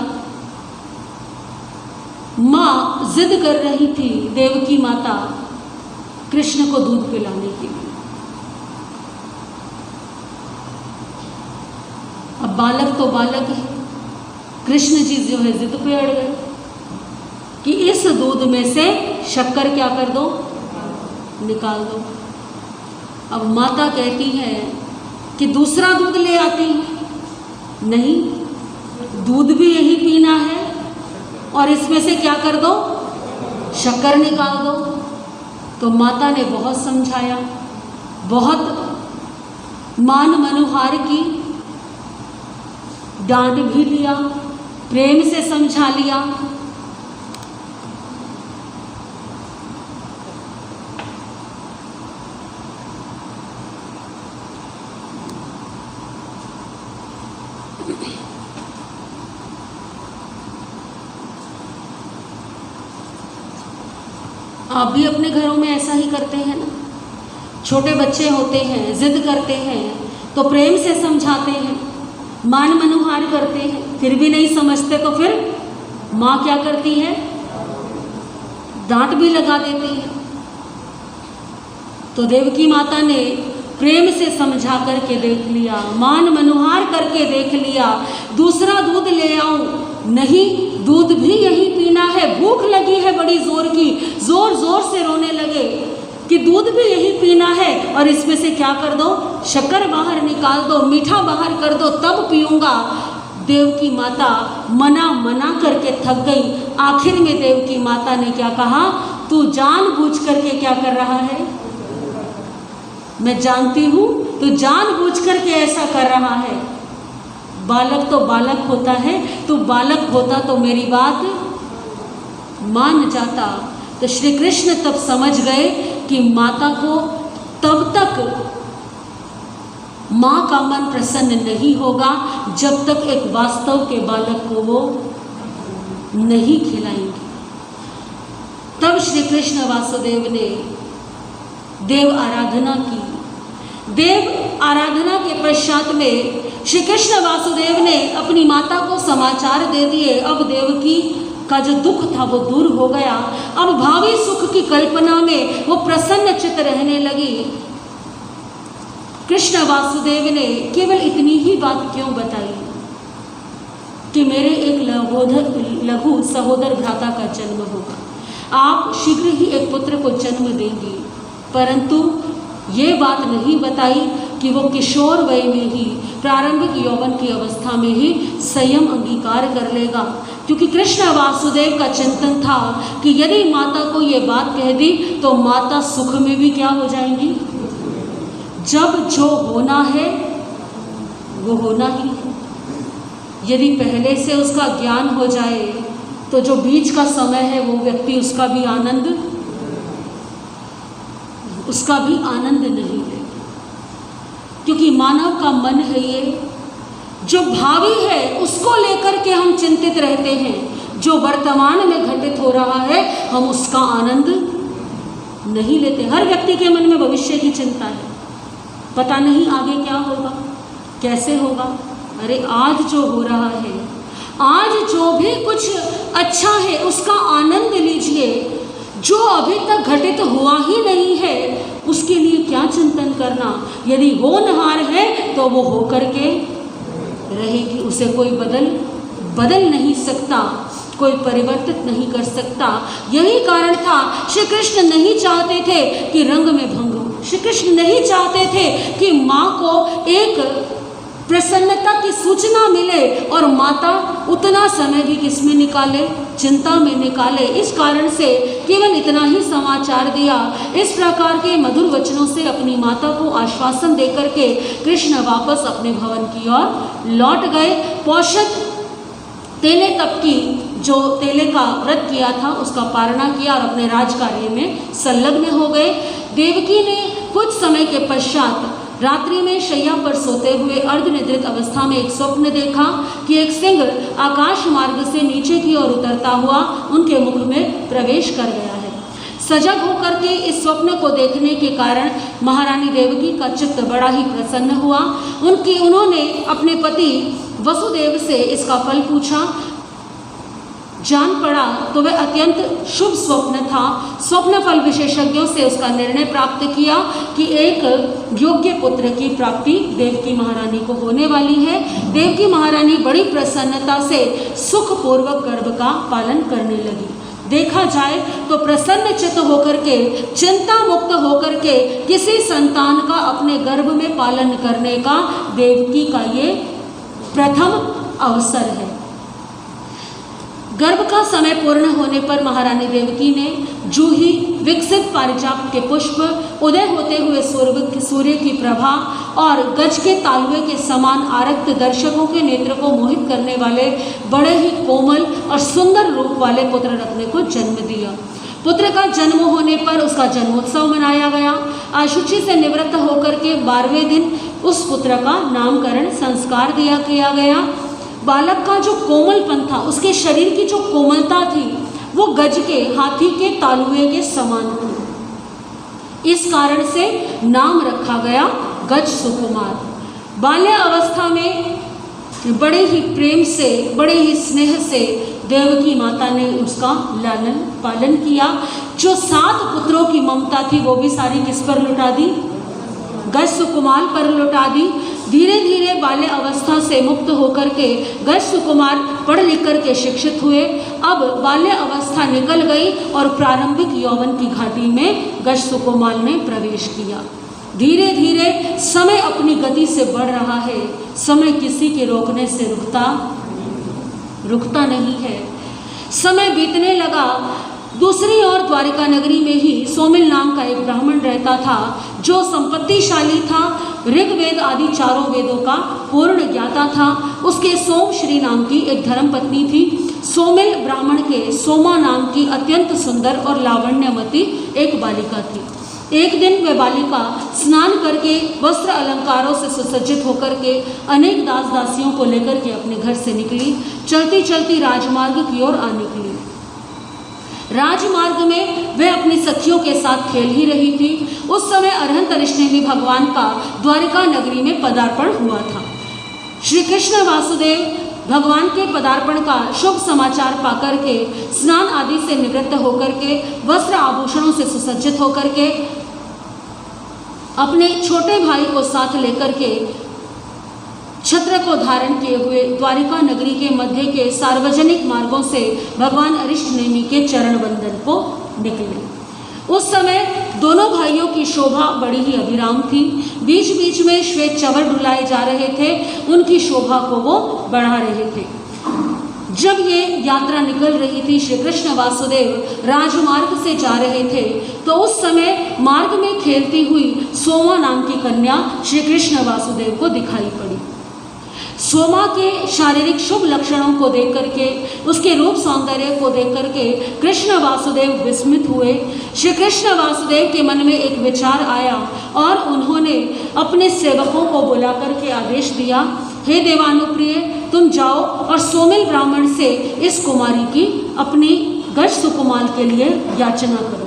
माँ जिद कर रही थी, देवकी माता, कृष्ण को दूध पिलाने के लिए। अब बालक तो बालक है, कृष्ण जी जो है जिद पे अड़ गए कि इस दूध में से शक्कर क्या कर दो, निकाल दो। अब माता कहती है कि दूसरा दूध ले आती हूँ। नहीं, दूध भी यही पीना है और इसमें से क्या कर दो, शक्कर निकाल दो। तो माता ने बहुत समझाया, बहुत मान मनुहार की, डांट भी लिया, प्रेम से समझा लिया। आप भी अपने घरों में ऐसा ही करते हैं ना। छोटे बच्चे होते हैं, जिद करते हैं, तो प्रेम से समझाते हैं, मान मनुहार करते हैं, फिर भी नहीं समझते तो फिर माँ क्या करती है, डांट भी लगा देती है। तो देवकी माता ने प्रेम से समझा करके देख लिया, मान मनुहार करके देख लिया, दूसरा दूध ले आऊं, नहीं, दूध भी यही पीना है। भूख लगी है बड़ी जोर की, जोर जोर से रोने लगे कि दूध भी यही पीना है और इसमें से क्या कर दो, शक्कर बाहर निकाल दो, मीठा बाहर कर दो, तब पीऊंगा। देवकी माता मना करके थक गई। आखिर में देवकी माता ने क्या कहा, तू जानबूझ करके क्या कर रहा है, मैं जानती हूँ तू जानबूझ करके ऐसा कर रहा है। बालक तो बालक होता है, तू बालक होता तो मेरी बात मान जाता। तो श्री कृष्ण तब समझ गए कि माता को तब तक माँ का मन प्रसन्न नहीं होगा जब तक एक वास्तव के बालक को वो नहीं खिलाएंगे। तब श्री कृष्ण वासुदेव ने देव आराधना की। देव आराधना के पश्चात में श्री कृष्ण वासुदेव ने अपनी माता को समाचार दे दिए। अब देवकी का जो दुख था वो दूर हो गया। अब भावी सुख की कल्पना में वो प्रसन्न चित्त रहने लगी। कृष्ण वासुदेव ने केवल इतनी ही बात क्यों बताई कि मेरे एक लघु सहोदर भ्राता का जन्म होगा, आप शीघ्र ही एक पुत्र को जन्म देंगी, परंतु ये बात नहीं बताई कि वो किशोर वय में ही, प्रारंभिक यौवन की अवस्था में ही संयम अंगीकार कर लेगा। क्योंकि कृष्ण वासुदेव का चिंतन था कि यदि माता को ये बात कह दी तो माता सुख में भी क्या हो जाएंगी। जब जो होना है वो होना ही है। यदि पहले से उसका ज्ञान हो जाए तो जो बीच का समय है वो व्यक्ति उसका भी आनंद नहीं ले, क्योंकि मानव का मन है ये, जो भावी है उसको लेकर के हम चिंतित रहते हैं, जो वर्तमान में घटित हो रहा है हम उसका आनंद नहीं लेते। हर व्यक्ति के मन में भविष्य की चिंता है, पता नहीं आगे क्या होगा, कैसे होगा। अरे आज जो हो रहा है, आज जो भी कुछ अच्छा है उसका आनंद लीजिए। जो अभी तक घटित हुआ ही नहीं है उसके लिए क्या चिंतन करना। यदि होनहार है तो वो होकर के रहेगी, उसे कोई बदल नहीं सकता, कोई परिवर्तित नहीं कर सकता। यही कारण था श्री कृष्ण नहीं चाहते थे कि रंग में भंग हो। श्री कृष्ण नहीं चाहते थे कि माँ को एक प्रसन्नता की सूचना मिले और माता उतना समय भी किसमें निकाले, चिंता में निकाले। इस कारण से केवल इतना ही समाचार दिया। इस प्रकार के मधुर वचनों से अपनी माता को आश्वासन देकर के कृष्ण वापस अपने भवन की ओर लौट गए। पौषद तेले तप की, जो तेले का व्रत किया था उसका पारणा किया और अपने राज कार्य में संलग्न हो गए। देवकी ने कुछ समय के पश्चात रात्रि में शैया पर सोते हुए अर्धनिद्रित अवस्था में एक स्वप्न देखा कि एक सिंह आकाश मार्ग से नीचे की ओर उतरता हुआ उनके मुख में प्रवेश कर गया है। सजग होकर के इस स्वप्न को देखने के कारण महारानी देवकी का चित्त बड़ा ही प्रसन्न हुआ। उन्होंने अपने पति वसुदेव से इसका फल पूछा। जान पड़ा तो वह अत्यंत शुभ स्वप्न था। स्वप्न फल विशेषज्ञों से उसका निर्णय प्राप्त किया कि एक योग्य पुत्र की प्राप्ति देवकी महारानी को होने वाली है। देवकी महारानी बड़ी प्रसन्नता से सुखपूर्वक गर्भ का पालन करने लगी। देखा जाए तो प्रसन्न चित्त होकर के, चिंता मुक्त होकर के किसी संतान का अपने गर्भ में पालन करने का देवकी का ये प्रथम अवसर है। गर्भ का समय पूर्ण होने पर महारानी देवकी ने जूही, विकसित पारिजात के पुष्प, उदय होते हुए सूर्य की प्रभा और गज के तालुए के समान आरक्त दर्शकों के नेत्र को मोहित करने वाले बड़े ही कोमल और सुंदर रूप वाले पुत्र रत्न को जन्म दिया। पुत्र का जन्म होने पर उसका जन्मोत्सव मनाया गया। अशुचि से निवृत्त होकर के 12वें दिन उस पुत्र का नामकरण संस्कार किया गया। बालक का जो कोमलपन था, उसके शरीर की जो कोमलता थी वो गज के, हाथी के तालुए के समान थी। इस कारण से नाम रखा गया गज सुकुमार। बाल्य अवस्था में बड़े ही प्रेम से, बड़े ही स्नेह से देवकी माता ने उसका लालन पालन किया। जो 7 पुत्रों की ममता थी वो भी सारी किस पर लुटा दी? गज सुकुमार पर लुटा दी। धीरे धीरे बाल्य अवस्था से मुक्त होकर के गज सुकुमार पढ़ लिख कर के शिक्षित हुए। अब बाल्य अवस्था निकल गई और प्रारंभिक यौवन की घाटी में गज सुकुमार ने प्रवेश किया। धीरे धीरे समय अपनी गति से बढ़ रहा है। समय किसी के रोकने से रुकता नहीं है। समय बीतने लगा। दूसरी ओर द्वारिका नगरी में ही सोमिल नाम का एक ब्राह्मण रहता था, जो संपत्तिशाली था, ऋग्वेद आदि चारों वेदों का पूर्ण ज्ञाता था। उसके सोम श्री नाम की एक धर्मपत्नी थी। सोमिल ब्राह्मण के सोमा नाम की अत्यंत सुंदर और लावण्यमती एक बालिका थी। एक दिन वह बालिका स्नान करके वस्त्र अलंकारों से सुसज्जित होकर के अनेक दास दासियों को लेकर के अपने घर से निकली। चलती चलती राजमार्ग की ओर आ निकली। राजमार्ग में वह अपनी सखियों के साथ खेल ही रही थी। उस समय अरहंत ऋषि भगवान का द्वारिका नगरी में पदार्पण हुआ था। श्री कृष्ण वासुदेव भगवान के पदार्पण का शुभ समाचार पाकर के स्नान आदि से निवृत्त होकर के, वस्त्र आभूषणों से सुसज्जित होकर के, अपने छोटे भाई को साथ लेकर के, छत्र को धारण किए हुए द्वारिका नगरी के मध्य के सार्वजनिक मार्गों से भगवान अरिष्ट नेमि के चरण वंदन को निकले। उस समय दोनों भाइयों की शोभा बड़ी ही अभिराम थी। बीच बीच में श्वेत चवर डुलाए जा रहे थे, उनकी शोभा को वो बढ़ा रहे थे। जब ये यात्रा निकल रही थी, श्री कृष्ण वासुदेव राजमार्ग से जा रहे थे, तो उस समय मार्ग में खेलती हुई सोमा नाम की कन्या श्री कृष्ण वासुदेव को दिखाई पड़ी। सोमा के शारीरिक शुभ लक्षणों को देख करके, उसके रूप सौंदर्य को देख करके कृष्ण वासुदेव विस्मित हुए। श्री कृष्ण वासुदेव के मन में एक विचार आया और उन्होंने अपने सेवकों को बुला करके आदेश दिया, हे देवानुप्रिय, तुम जाओ और सोमिल ब्राह्मण से इस कुमारी की अपनी गज सुकुमाल के लिए याचना करो।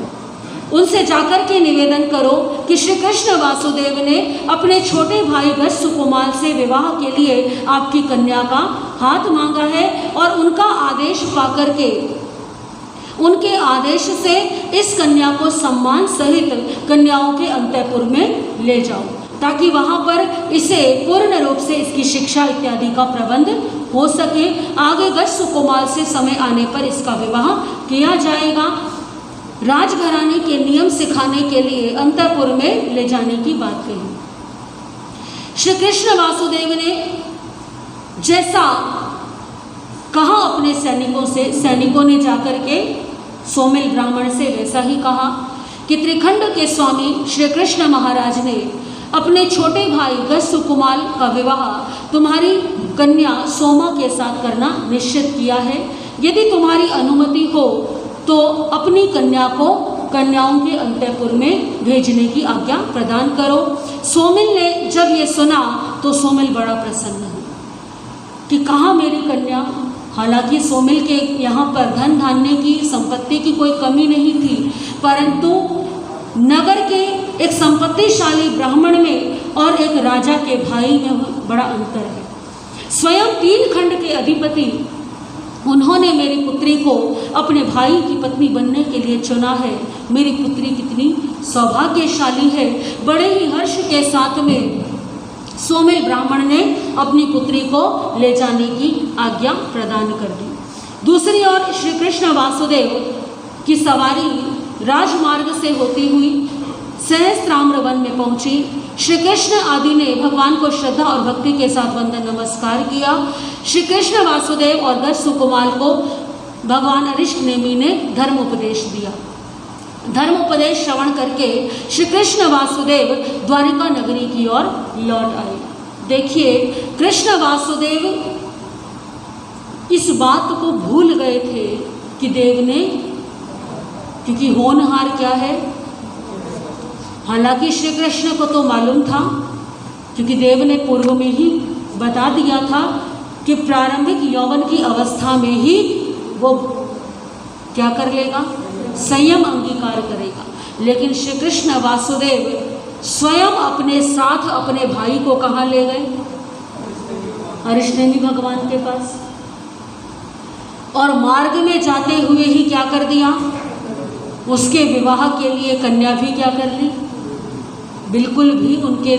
उनसे जाकर के निवेदन करो कि श्री कृष्ण वासुदेव ने अपने छोटे भाई गज सुकुमाल से विवाह के लिए आपकी कन्या का हाथ मांगा है और उनका आदेश पाकर के, उनके आदेश से इस कन्या को सम्मान सहित कन्याओं के अंतःपुर में ले जाओ, ताकि वहाँ पर इसे पूर्ण रूप से इसकी शिक्षा इत्यादि का प्रबंध हो सके। आगे गज सुकुमाल से समय आने पर इसका विवाह किया जाएगा। राजघराने के नियम सिखाने के लिए अंतःपुर में ले जाने की बात कही। श्री कृष्ण वासुदेव ने जैसा कहा अपने सैनिकों से, सैनिकों ने जाकर के सोमिल ब्राह्मण से वैसा ही कहा कि त्रिखंड के स्वामी श्री कृष्ण महाराज ने अपने छोटे भाई गज सुकुमाल का विवाह तुम्हारी कन्या सोमा के साथ करना निश्चित किया है। यदि तुम्हारी अनुमति हो तो अपनी कन्या को कन्याओं के अंतःपुर में भेजने की आज्ञा प्रदान करो। सोमिल ने जब ये सुना तो सोमिल बड़ा प्रसन्न हुआ कि कहाँ मेरी कन्या। हालांकि सोमिल के यहाँ पर धन धान्य की, संपत्ति की कोई कमी नहीं थी, परंतु नगर के एक संपत्तिशाली ब्राह्मण में और एक राजा के भाई में बड़ा अंतर है। स्वयं 3 खंड के अधिपति उन्होंने मेरी पुत्री को अपने भाई की पत्नी बनने के लिए चुना है। मेरी पुत्री कितनी सौभाग्यशाली है। बड़े ही हर्ष के साथ में सोमिल ब्राह्मण ने अपनी पुत्री को ले जाने की आज्ञा प्रदान कर दी। दूसरी ओर श्री कृष्ण वासुदेव की सवारी राजमार्ग से होती हुई सहस्त्राम्र वन में पहुंची। श्री कृष्ण आदि ने भगवान को श्रद्धा और भक्ति के साथ वंदन नमस्कार किया। श्री कृष्ण वासुदेव और गज सुकुमाल को भगवान अरिष्ट नेमि ने धर्म उपदेश दिया। धर्म उपदेश श्रवण करके श्री कृष्ण वासुदेव द्वारिका नगरी की ओर लौट आए। देखिए, कृष्ण वासुदेव इस बात को भूल गए थे कि देव ने, क्योंकि होनहार क्या है, हालांकि श्री कृष्ण को तो मालूम था, क्योंकि देव ने पूर्व में ही बता दिया था कि प्रारंभिक यौवन की अवस्था में ही वो क्या कर लेगा, संयम अंगीकार करेगा। लेकिन श्री कृष्ण वासुदेव स्वयं अपने साथ अपने भाई को कहाँ ले गए, अरिष्ट भगवान के पास, और मार्ग में जाते हुए ही क्या कर दिया, उसके विवाह के लिए कन्या भी क्या कर ली, बिल्कुल भी उनके,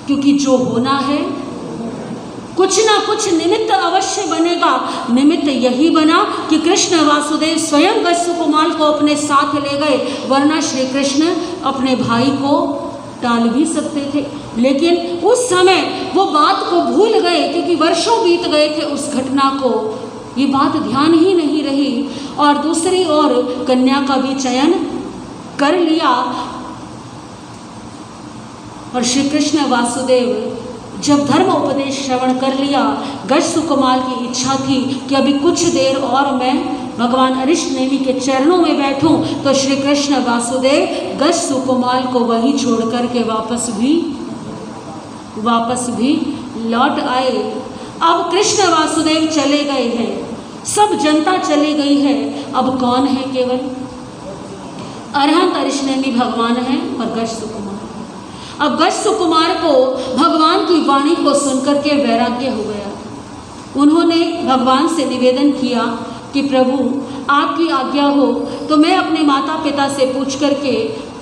क्योंकि जो होना है कुछ ना कुछ निमित्त अवश्य बनेगा। निमित्त यही बना कि कृष्ण वासुदेव स्वयं गज सुकुमाल को अपने साथ ले गए, वरना श्री कृष्ण अपने भाई को टाल भी सकते थे। लेकिन उस समय वो बात को भूल गए, क्योंकि वर्षों बीत गए थे उस घटना को, ये बात ध्यान ही नहीं रही। और दूसरी ओर कन्या का भी चयन कर लिया। और श्री कृष्ण वासुदेव जब धर्म उपदेश श्रवण कर लिया, गज सुकुमाल की इच्छा थी कि अभी कुछ देर और मैं भगवान अरिष्ट नेमि के चरणों में बैठूं, तो श्री कृष्ण वासुदेव गज सुकुमाल को वहीं छोड़ कर के वापस भी लौट आए। अब कृष्ण वासुदेव चले गए हैं, सब जनता चली गई है, अब कौन है, केवल अरहंत अरिष्ट नेमि भगवान है और गज सुकुमार। अब गज सुकुमार को भगवान की वाणी को सुनकर के वैराग्य हो गया। उन्होंने भगवान से निवेदन किया कि प्रभु, आपकी आज्ञा हो तो मैं अपने माता पिता से पूछ करके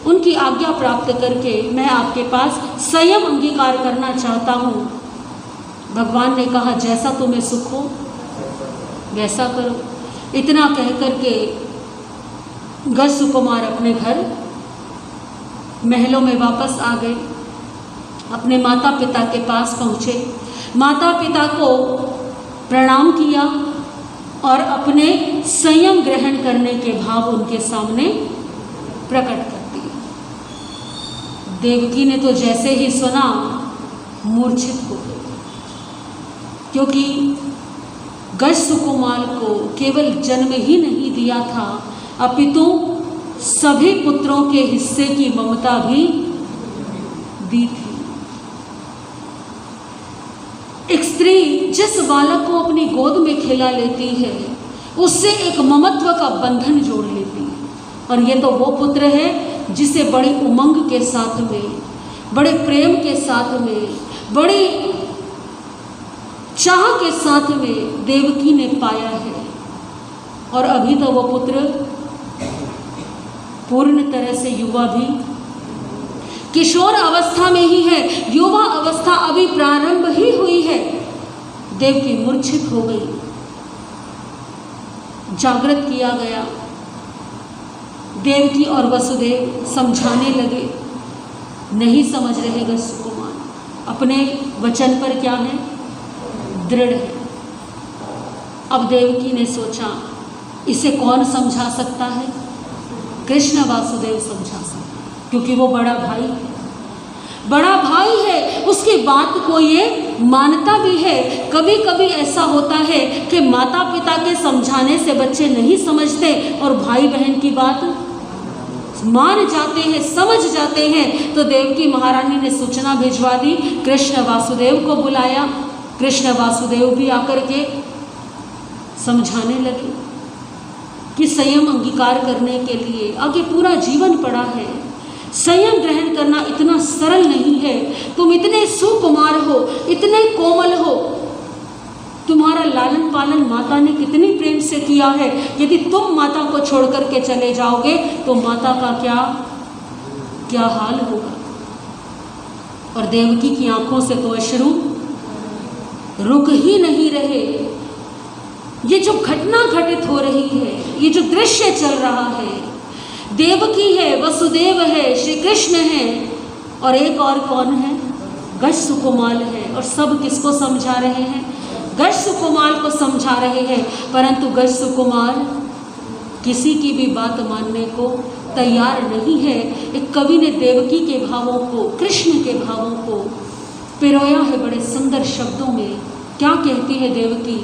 उनकी आज्ञा प्राप्त करके मैं आपके पास संयम अंगीकार करना चाहता हूँ। भगवान ने कहा, जैसा तुम्हें सुख हो वैसा करो। इतना कह करके गज सुकुमार अपने घर महलों में वापस आ गए, अपने माता पिता के पास पहुँचे, माता पिता को प्रणाम किया और अपने संयम ग्रहण करने के भाव उनके सामने प्रकट कर दिए। देवकी ने तो जैसे ही सुना मूर्छित हो गई, क्योंकि गज सुकुमार को केवल जन्म ही नहीं दिया था, अपितु सभी पुत्रों के हिस्से की ममता भी दी थी। एक स्त्री जिस बालक को अपनी गोद में खिला लेती है, उससे एक ममत्व का बंधन जोड़ लेती है। और ये तो वो पुत्र है जिसे बड़ी उमंग के साथ में, बड़े प्रेम के साथ में, बड़ी चाह के साथ में देवकी ने पाया है। और अभी तो वो पुत्र पूर्ण तरह से युवा भी, किशोर अवस्था में ही है, युवा अवस्था अभी प्रारंभ ही हुई है। देवकी मूर्छित हो गई, जागृत किया गया। देवकी और वसुदेव समझाने लगे, नहीं समझ रहे गज सुकुमार, अपने वचन पर क्या है, दृढ़ है। अब देवकी ने सोचा, इसे कौन समझा सकता है? कृष्ण वासुदेव समझा सकता, क्योंकि वो बड़ा भाई है, बड़ा भाई है, उसकी बात को ये मानता भी है। कभी कभी ऐसा होता है कि माता पिता के समझाने से बच्चे नहीं समझते और भाई बहन की बात मान जाते हैं, समझ जाते हैं। तो देवकी महारानी ने सूचना भिजवा दी, कृष्ण वासुदेव को बुलाया। कृष्ण वासुदेव भी आकर के समझाने लगे कि संयम अंगीकार करने के लिए आगे पूरा जीवन पड़ा है। संयम ग्रहण करना इतना सरल नहीं है। तुम इतने सुकुमार हो, इतने कोमल हो, तुम्हारा लालन पालन माता ने कितनी प्रेम से किया है। यदि तुम माता को छोड़ करके चले जाओगे तो माता का क्या हाल होगा। और देवकी की आंखों से तो अश्रु रुक ही नहीं रहे। ये जो घटना घटित हो रही है, ये जो दृश्य चल रहा है, देवकी है, वसुदेव है, श्री कृष्ण है, और एक और कौन है, गज सुकुमार है। और सब किसको समझा रहे हैं? गज सुकुमार को समझा रहे हैं। परंतु गज सुकुमार किसी की भी बात मानने को तैयार नहीं है। एक कवि ने देवकी के भावों को, कृष्ण के भावों को पिरोया है बड़े सुंदर शब्दों में। क्या कहती है देवकी?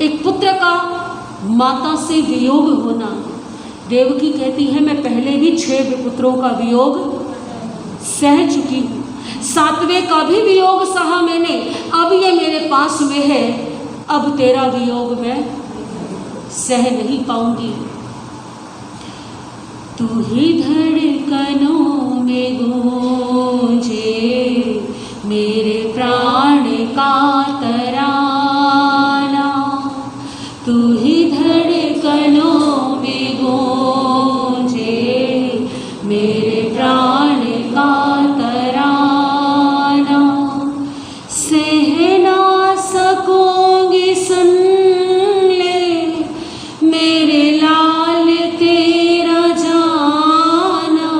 एक पुत्र का माता से वियोग होना। देवकी कहती है, मैं पहले भी 6 पुत्रों का वियोग सह चुकी हूँ, 7वें का भी वियोग सहा मैंने, अब ये मेरे पास में है, अब तेरा वियोग मैं सह नहीं पाऊंगी। तू ही धड़कनों में गूंजे मेरे प्राण का तराना, तू ही धड़कनों में गूंजे मेरे प्राण का तराना। सह ना सकूंगी सुन ले मेरे लाल तेरा जाना,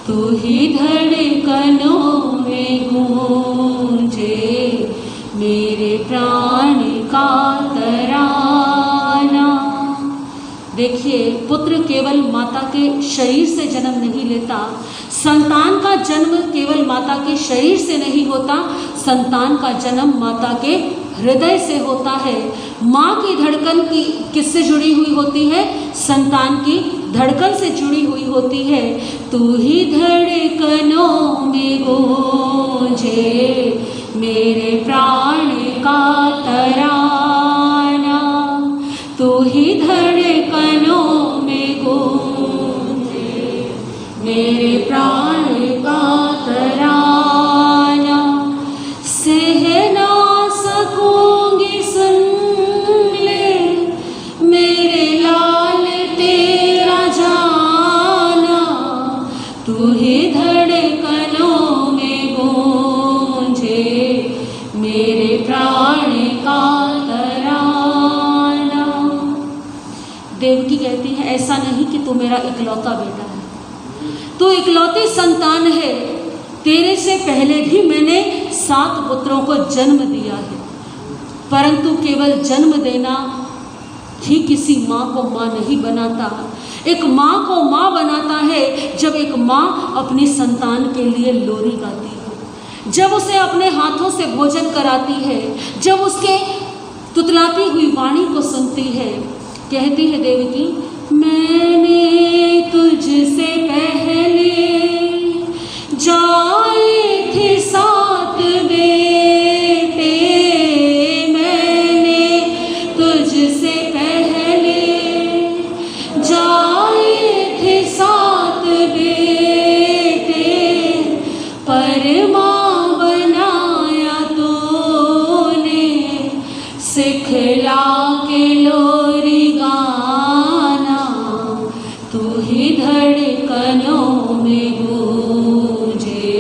तू ही धड़कनों में गूंजे मेरे प्राण का तराना। देखिए, पुत्र केवल माता के शरीर से जन्म नहीं लेता, संतान का जन्म केवल माता के शरीर से नहीं होता, संतान का जन्म माता के हृदय से होता है। माँ की धड़कन की किससे जुड़ी हुई होती है? संतान की धड़कन से जुड़ी हुई होती है। तू ही धड़कनों में गूंजे मेरे प्राण का तराना, तू ही धड़कनों में गूंजे मेरे प्राण का तराना। सह ना सकूंगी सुन ले मेरे लाल तेरा जाना, तू ही धड़कनों में गूंजे मेरे प्राण का ऐसा नहीं कि तू मेरा इकलौता बेटा है, तू इकलौती संतान है। तेरे से पहले भी मैंने 7 पुत्रों को जन्म दिया है, परंतु केवल जन्म देना ही किसी माँ को माँ नहीं बनाता। एक माँ को माँ बनाता है जब एक माँ अपनी संतान के लिए लोरी गाती है, जब उसे अपने हाथों से भोजन कराती है, जब उसके तुतलाती हुई वाणी को सुनती है। कहती है देवकी, मैंने तुझसे पहले जाए थे 7 बेटे, मैंने तुझसे पहले जाए थे 7 बेटे, पर माँ बनाया तूने सिखला के लोरी गाना, तू ही धड़कनों में गूंजे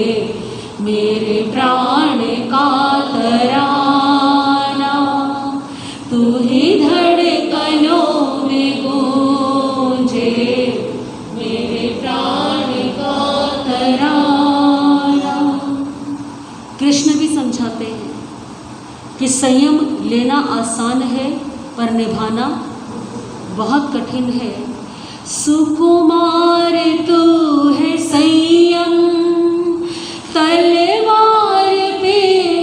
मेरे प्राण का तराना, तू ही धड़कनों में गूंजे मेरे प्राण का तराना। कृष्ण भी समझाते हैं कि संयम लेना आसान है पर निभाना बहुत कठिन है। सुकुमार तू है संयम, तलवार पे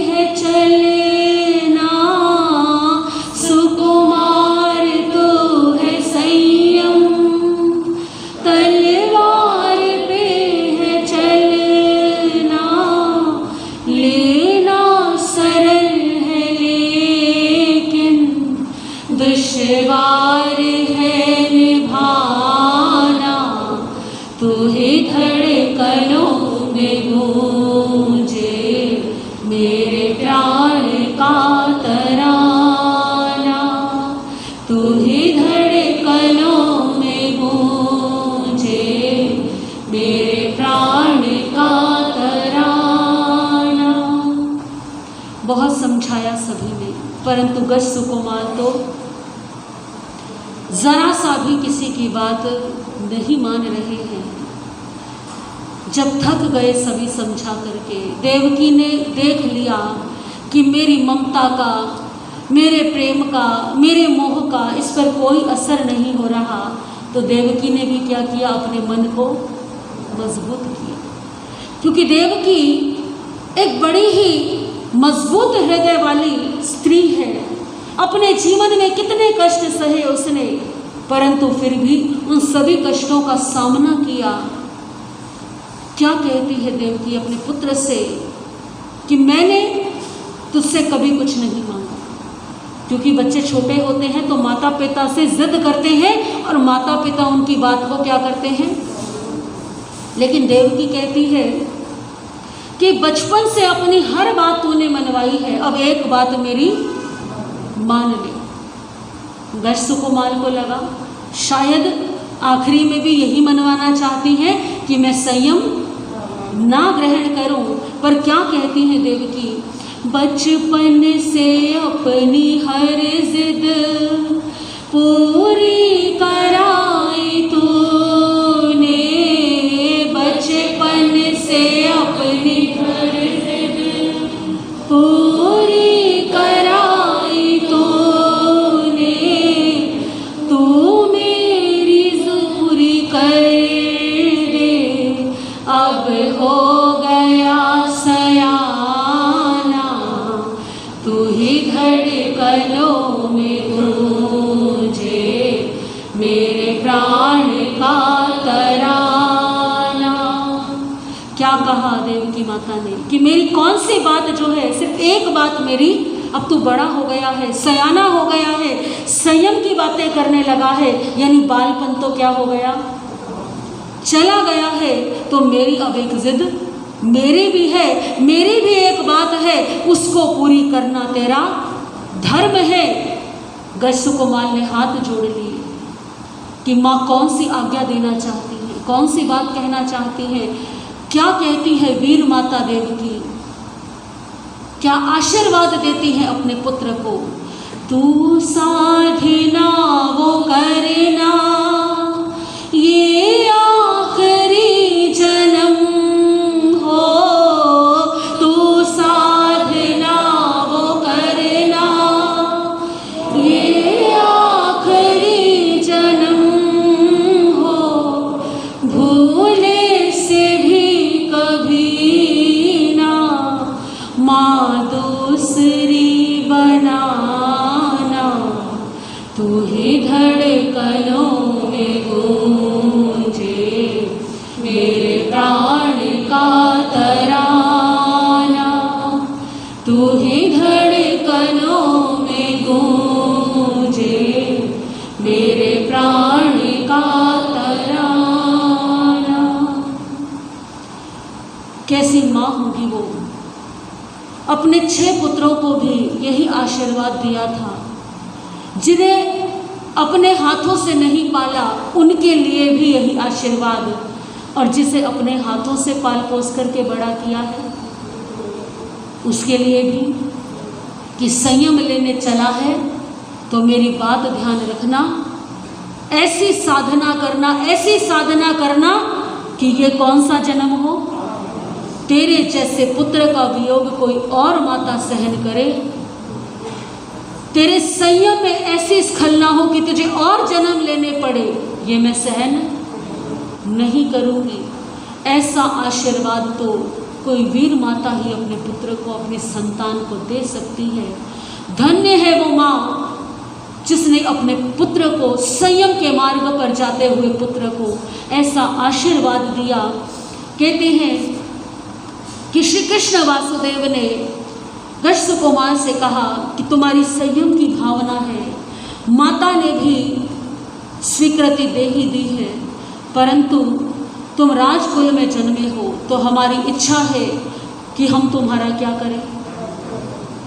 है चलना, सुकुमार तू है संयम, तलवार पे है चलना, लेना सरल है लेकिन दुश्वार है निभाना, तू ही धड़कनों में गूंजे मेरे प्राण का तराना, तू ही धड़कनों में गूंजे मेरे प्राण का तराना। बहुत समझाया सभी ने, परंतु गज सुकुमार तो जरा सा भी किसी की बात नहीं मान रहे हैं। जब थक गए सभी समझा करके, देवकी ने देख लिया कि मेरी ममता का, मेरे प्रेम का, मेरे मोह का इस पर कोई असर नहीं हो रहा, तो देवकी ने भी क्या किया, अपने मन को मजबूत किया। क्योंकि देवकी एक बड़ी ही मजबूत हृदय वाली स्त्री है। अपने जीवन में कितने कष्ट सहे उसने, परंतु फिर भी उन सभी कष्टों का सामना किया। क्या कहती है देवकी अपने पुत्र से कि मैंने तुझसे कभी कुछ नहीं मांगा। क्योंकि बच्चे छोटे होते हैं तो माता पिता से जिद करते हैं और माता पिता उनकी बात को क्या करते हैं। लेकिन देवकी कहती है कि बचपन से अपनी हर बात तूने मनवाई है, अब एक बात मेरी मान ले। गज सुकुमार को लगा शायद आखिरी में भी यही मनवाना चाहती हैं कि मैं संयम ना ग्रहण करूं, पर क्या कहती हैं देवकी, बचपन से अपनी हर जिद पूरी कराई तूने, बचपन से अपनी हर जिद पूरी कराई तूने, तू मेरी पूरी कर दे, अब हो गया सयाना, तू ही धड़कनों में गूंजे मेरे प्राण का तराना। क्या कहा देवकी माता ने कि मेरी कौन सी बात जो है, सिर्फ एक बात मेरी, अब तू बड़ा हो गया है, सयाना हो गया है, संयम की बातें करने लगा है, यानी बालपन तो क्या हो गया, चला गया है। तो मेरी अब एक जिद मेरी भी है, मेरी भी एक बात है, उसको पूरी करना तेरा धर्म है। गज सुकुमार ने हाथ जोड़ लिए कि माँ कौन सी आज्ञा देना चाहती है, कौन सी बात कहना चाहती है। क्या कहती है वीर माता देवकी, क्या आशीर्वाद देती है अपने पुत्र को, तू साधना वो करना दूसरी बनाना, तू ही धड़कनों में गूंजे मेरे प्राण का तराना, तू ही धड़कनों में गूंजे मेरे प्राण का तराना। कैसी माँ होगी वो, अपने 6 पुत्रों को भी यही आशीर्वाद दिया था। जिन्हें अपने हाथों से नहीं पाला उनके लिए भी यही आशीर्वाद, और जिसे अपने हाथों से पाल पोस करके बड़ा किया है उसके लिए भी कि संयम लेने चला है तो मेरी बात ध्यान रखना, ऐसी साधना करना कि ये कौन सा जन्म हो, तेरे जैसे पुत्र का वियोग कोई और माता सहन करे, तेरे संयम में ऐसी स्खलना हो कि तुझे और जन्म लेने पड़े, ये मैं सहन नहीं करूंगी। ऐसा आशीर्वाद तो कोई वीर माता ही अपने पुत्र को, अपने संतान को दे सकती है। धन्य है वो माँ जिसने अपने पुत्र को, संयम के मार्ग पर जाते हुए पुत्र को ऐसा आशीर्वाद दिया। कहते हैं कि श्री कृष्ण वासुदेव ने गश्त कुमार से कहा कि तुम्हारी संयम की भावना है, माता ने भी स्वीकृति दे ही दी है, परंतु तुम राजकुल में जन्मे हो तो हमारी इच्छा है कि हम तुम्हारा क्या करें,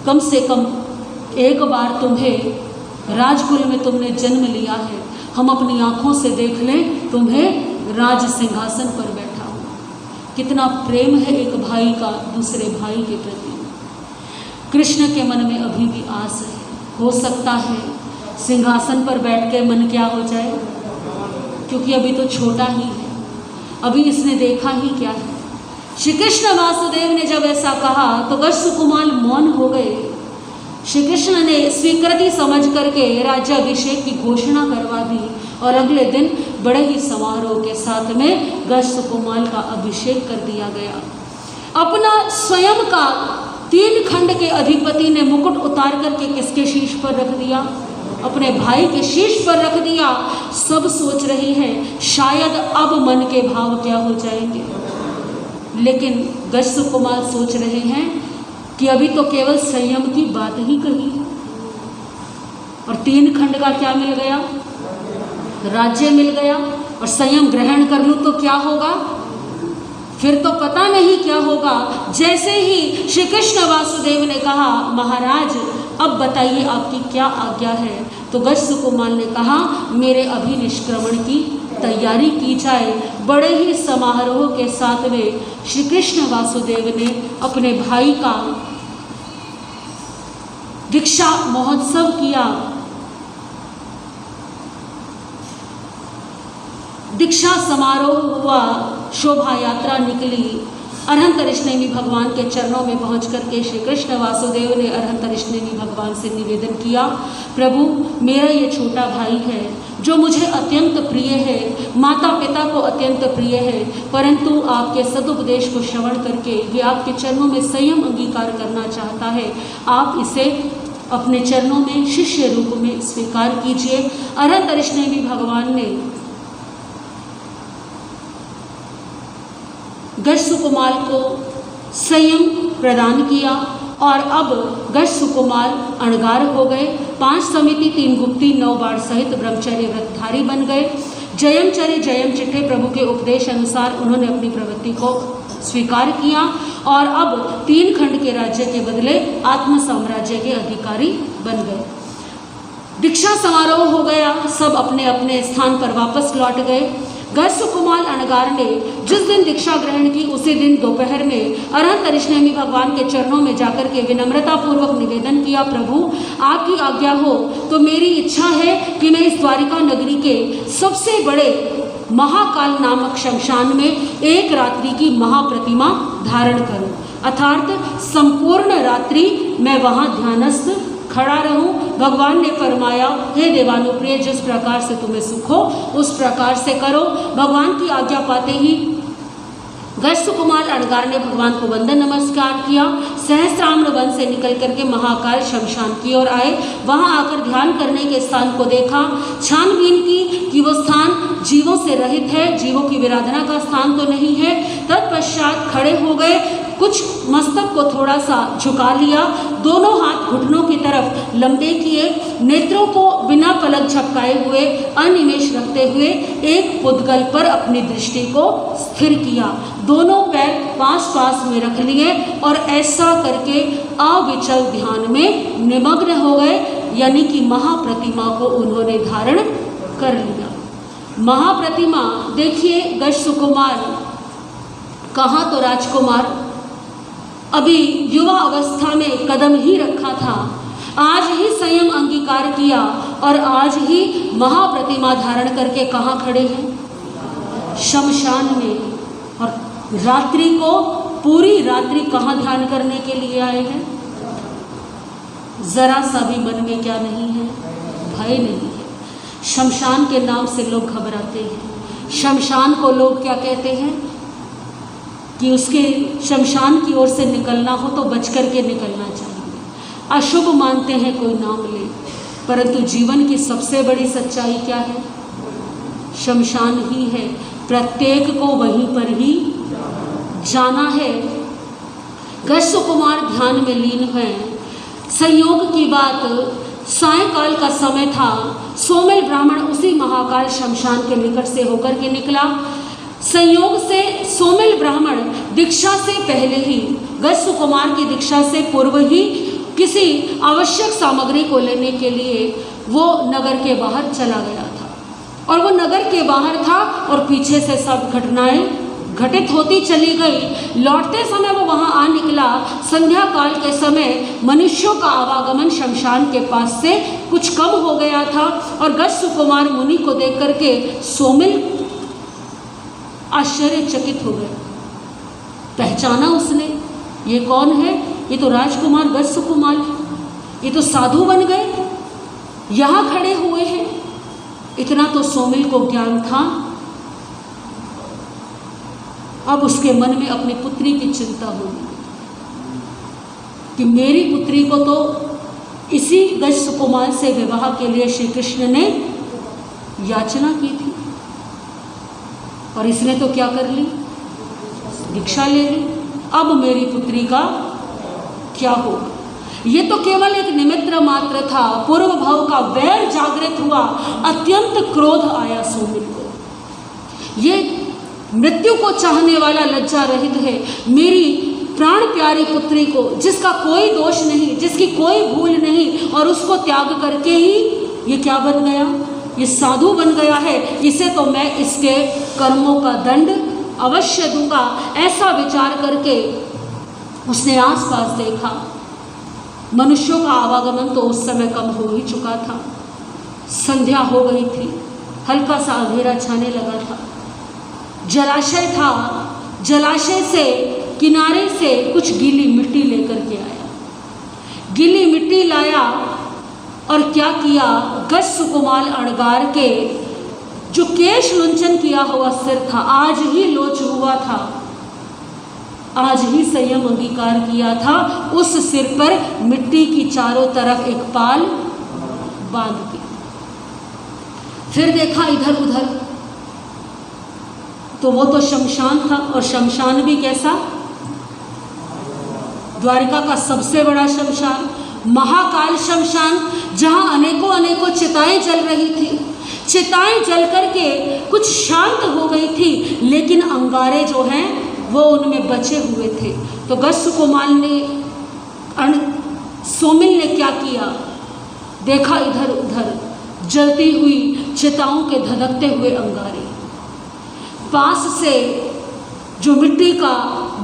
कम से कम एक बार तुम्हें राजकुल में तुमने जन्म लिया है, हम अपनी आँखों से देख लें तुम्हें राज सिंहासन पर बैठा हो। कितना प्रेम है एक भाई का दूसरे भाई के प्रति। कृष्ण के मन में अभी भी आस है, हो सकता है सिंहासन पर बैठ के मन क्या हो जाए, क्योंकि अभी तो छोटा ही है, अभी इसने देखा ही क्या है। श्री कृष्ण वासुदेव ने जब ऐसा कहा तो गश्त कुमार मौन हो गए। श्री कृष्ण ने स्वीकृति समझ करके राज्याभिषेक की घोषणा करवा दी और अगले दिन बड़े ही समारोह के साथ में गश्त कुमार का अभिषेक कर दिया गया। अपना स्वयं का 3 खंड के अधिपति ने मुकुट उतार करके किसके शीश पर रख दिया, अपने भाई के शीश पर रख दिया। सब सोच रही है शायद अब मन के भाव क्या हो जाएंगे, लेकिन गश्त कुमार सोच रहे हैं कि अभी तो केवल संयम की बात ही कही और 3 खंड का क्या मिल गया, राज्य मिल गया, और संयम ग्रहण कर लूँ तो क्या होगा, फिर तो पता नहीं क्या होगा। जैसे ही श्री कृष्ण वासुदेव ने कहा महाराज अब बताइए आपकी क्या आज्ञा है, तो गश्त कुमार ने कहा मेरे अभी निष्क्रमण की तैयारी की जाए। बड़े ही समारोह के साथ में श्री कृष्ण वासुदेव ने अपने भाई का दीक्षा महोत्सव किया। दीक्षा समारोह हुआ, शोभा यात्रा निकली। अरहंत ऋषनेमी भगवान के चरणों में पहुंच करके श्री कृष्ण वासुदेव ने अरहंत ऋषनेमी भगवान से निवेदन किया, प्रभु मेरा ये छोटा भाई है जो मुझे अत्यंत प्रिय है, माता पिता को अत्यंत प्रिय है, परंतु आपके सदुपदेश को श्रवण करके ये आपके चरणों में संयम अंगीकार करना चाहता है, आप इसे अपने चरणों में शिष्य रूप में स्वीकार कीजिए। अरहंत ऋषनेमी भगवान ने गश्त कुमार को संयम प्रदान किया और अब गश्त कुमार अणगार हो गए। 5 समिति 3 गुप्ती 9 बाण सहित ब्रह्मचर्य व्रतधारी बन गए। जयमचर्य जयम चिट्ठे प्रभु के उपदेश अनुसार उन्होंने अपनी प्रवृत्ति को स्वीकार किया और अब 3 खंड के राज्य के बदले आत्म साम्राज्य के अधिकारी बन गए। दीक्षा समारोह हो गया, सब अपने अपने स्थान पर वापस लौट गए। गश्त कुमार अणगार ने जिस दिन दीक्षा ग्रहण की उसी दिन दोपहर में अरहंत ऋषनेमी भगवान के चरणों में जाकर के विनम्रता पूर्वक निवेदन किया, प्रभु आपकी आज्ञा हो तो मेरी इच्छा है कि मैं इस द्वारिका नगरी के सबसे बड़े महाकाल नामक शमशान में एक रात्रि की महाप्रतिमा धारण करूं, अर्थात संपूर्ण रात्रि मैं वहां ध्यानस्थ खड़ा रहूं। भगवान ने फरमाया, हे देवानुप्रिय, जिस प्रकार से तुम्हें सुख हो उस प्रकार से करो। भगवान की आज्ञा पाते ही गज सुकुमार अणगार ने भगवान को वंदन नमस्कार किया। सहस्त्राम्र वन से निकल करके महाकाल शमशान की ओर आए। वहां आकर ध्यान करने के स्थान को देखा, छानबीन की कि वो स्थान जीवों से रहित है, जीवों की विराधना का स्थान तो नहीं है। तत्पश्चात खड़े हो गए, कुछ मस्तक को थोड़ा सा झुका लिया, दोनों हाथ घुटनों की तरफ लंबे किए, नेत्रों को बिना पलक झपकाए हुए अनिमेष रखते हुए एक पुद्गल पर अपनी दृष्टि को स्थिर किया। दोनों पैर पास पास में रख लिए और ऐसा करके अविचल ध्यान में निमग्न हो गए, यानी कि महाप्रतिमा को उन्होंने धारण कर लिया। महाप्रतिमा देखिए, गज सुकुमार कहाँ तो राजकुमार अभी युवा अवस्था में कदम ही रखा था, आज ही संयम अंगीकार किया और आज ही महाप्रतिमा धारण करके कहाँ खड़े हैं? शमशान में। और रात्रि को पूरी रात्रि कहाँ ध्यान करने के लिए आए हैं? जरा सा भी मन में क्या नहीं है? भय नहीं है। शमशान के नाम से लोग घबराते हैं। शमशान को लोग क्या कहते हैं कि उसके शमशान की ओर से निकलना हो तो बच करके निकलना चाहिए। अशुभ मानते हैं कोई नाम ले, परंतु जीवन की सबसे बड़ी सच्चाई क्या है? शमशान ही है। प्रत्येक को वहीं पर ही जाना है। गज सुकुमार ध्यान में लीन है। संयोग की बात, सायंकाल का समय था। सोमेल ब्राह्मण उसी महाकाल शमशान के निकट से होकर के निकला। संयोग से सोमेल ब्राह्मण दीक्षा से पहले ही, गज सुकुमार की दीक्षा से पूर्व ही किसी आवश्यक सामग्री को लेने के लिए वो नगर के बाहर चला गया था। और वो नगर के बाहर था और पीछे से सब घटनाएं घटित होती चली गई। लौटते समय वो वहाँ आ निकला। संध्या काल के समय मनुष्यों का आवागमन शमशान के पास से कुछ कम हो गया था और गज सुकुमार मुनि को देख करके सोमेल आश्चर्यचकित हो गया। पहचाना उसने, ये कौन है? ये तो राजकुमार गज सुकुमार है, ये तो साधु बन गए, यहाँ खड़े हुए हैं। इतना तो सोमेल को ज्ञान था। अब उसके मन में अपनी पुत्री की चिंता होगी कि मेरी पुत्री को तो इसी गज सुकुमार से विवाह के लिए श्री कृष्ण ने याचना की थी और इसने तो क्या कर ली? दीक्षा ले ली। अब मेरी पुत्री का क्या होगा? ये तो केवल एक निमित्त मात्र था। पूर्व भाव का वैर जागृत हुआ, अत्यंत क्रोध आया सोमेल को। ये मृत्यु को चाहने वाला लज्जा रहित है। मेरी प्राण प्यारी पुत्री को, जिसका कोई दोष नहीं, जिसकी कोई भूल नहीं, और उसको त्याग करके ही ये क्या बन गया? ये साधु बन गया है। इसे तो मैं इसके कर्मों का दंड अवश्य दूंगा। ऐसा विचार करके उसने आसपास देखा। मनुष्यों का आवागमन तो उस समय कम हो ही चुका था। संध्या हो गई थी, हल्का सा अंधेरा छाने लगा था। जलाशय था, जलाशय से किनारे से कुछ गीली मिट्टी लेकर के आया। गीली मिट्टी लाया और क्या किया? गज सुकुमार अणगार के जो केश लुंचन किया हुआ सिर था, आज ही लोच हुआ था, आज ही संयम अंगीकार किया था, उस सिर पर मिट्टी की चारों तरफ एक पाल बांध के फिर देखा इधर उधर, तो वो तो शमशान था। और शमशान भी कैसा? द्वारिका का सबसे बड़ा शमशान, महाकाल शमशान, जहाँ अनेकों अनेकों चिताएं जल रही थी। चिताएं जल करके कुछ शांत हो गई थी, लेकिन अंगारे जो हैं वो उनमें बचे हुए थे। तो गज सुकुमार ने, सोमेल ने क्या किया? देखा इधर उधर जलती हुई चिताओं के धधकते हुए अंगारे। पास से जो मिट्टी का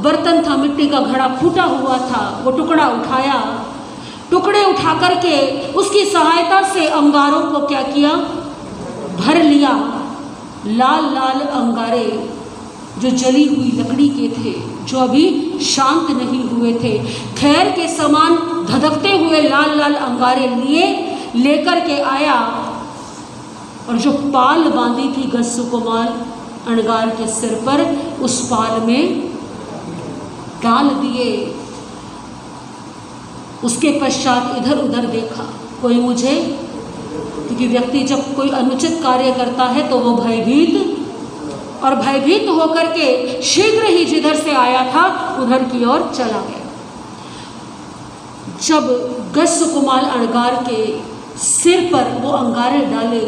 बर्तन था, मिट्टी का घड़ा फूटा हुआ था, वो टुकड़ा उठाया। टुकड़े उठा करके उसकी सहायता से अंगारों को क्या किया? भर लिया। लाल लाल अंगारे जो जली हुई लकड़ी के थे, जो अभी शांत नहीं हुए थे, खैर के समान धधकते हुए लाल लाल अंगारे लेकर के आया। और जो पाल बांधी थी गज सुकुमार, अणगार के सिर पर उस पाल में डाल दिए। उसके पश्चात इधर उधर देखा, कोई मुझे, क्योंकि व्यक्ति जब कोई अनुचित कार्य करता है तो वो भयभीत होकर के शीघ्र ही जिधर से आया था उधर की ओर चला गया। जब गज सुकुमाल अणगार के सिर पर वो अंगारे डाले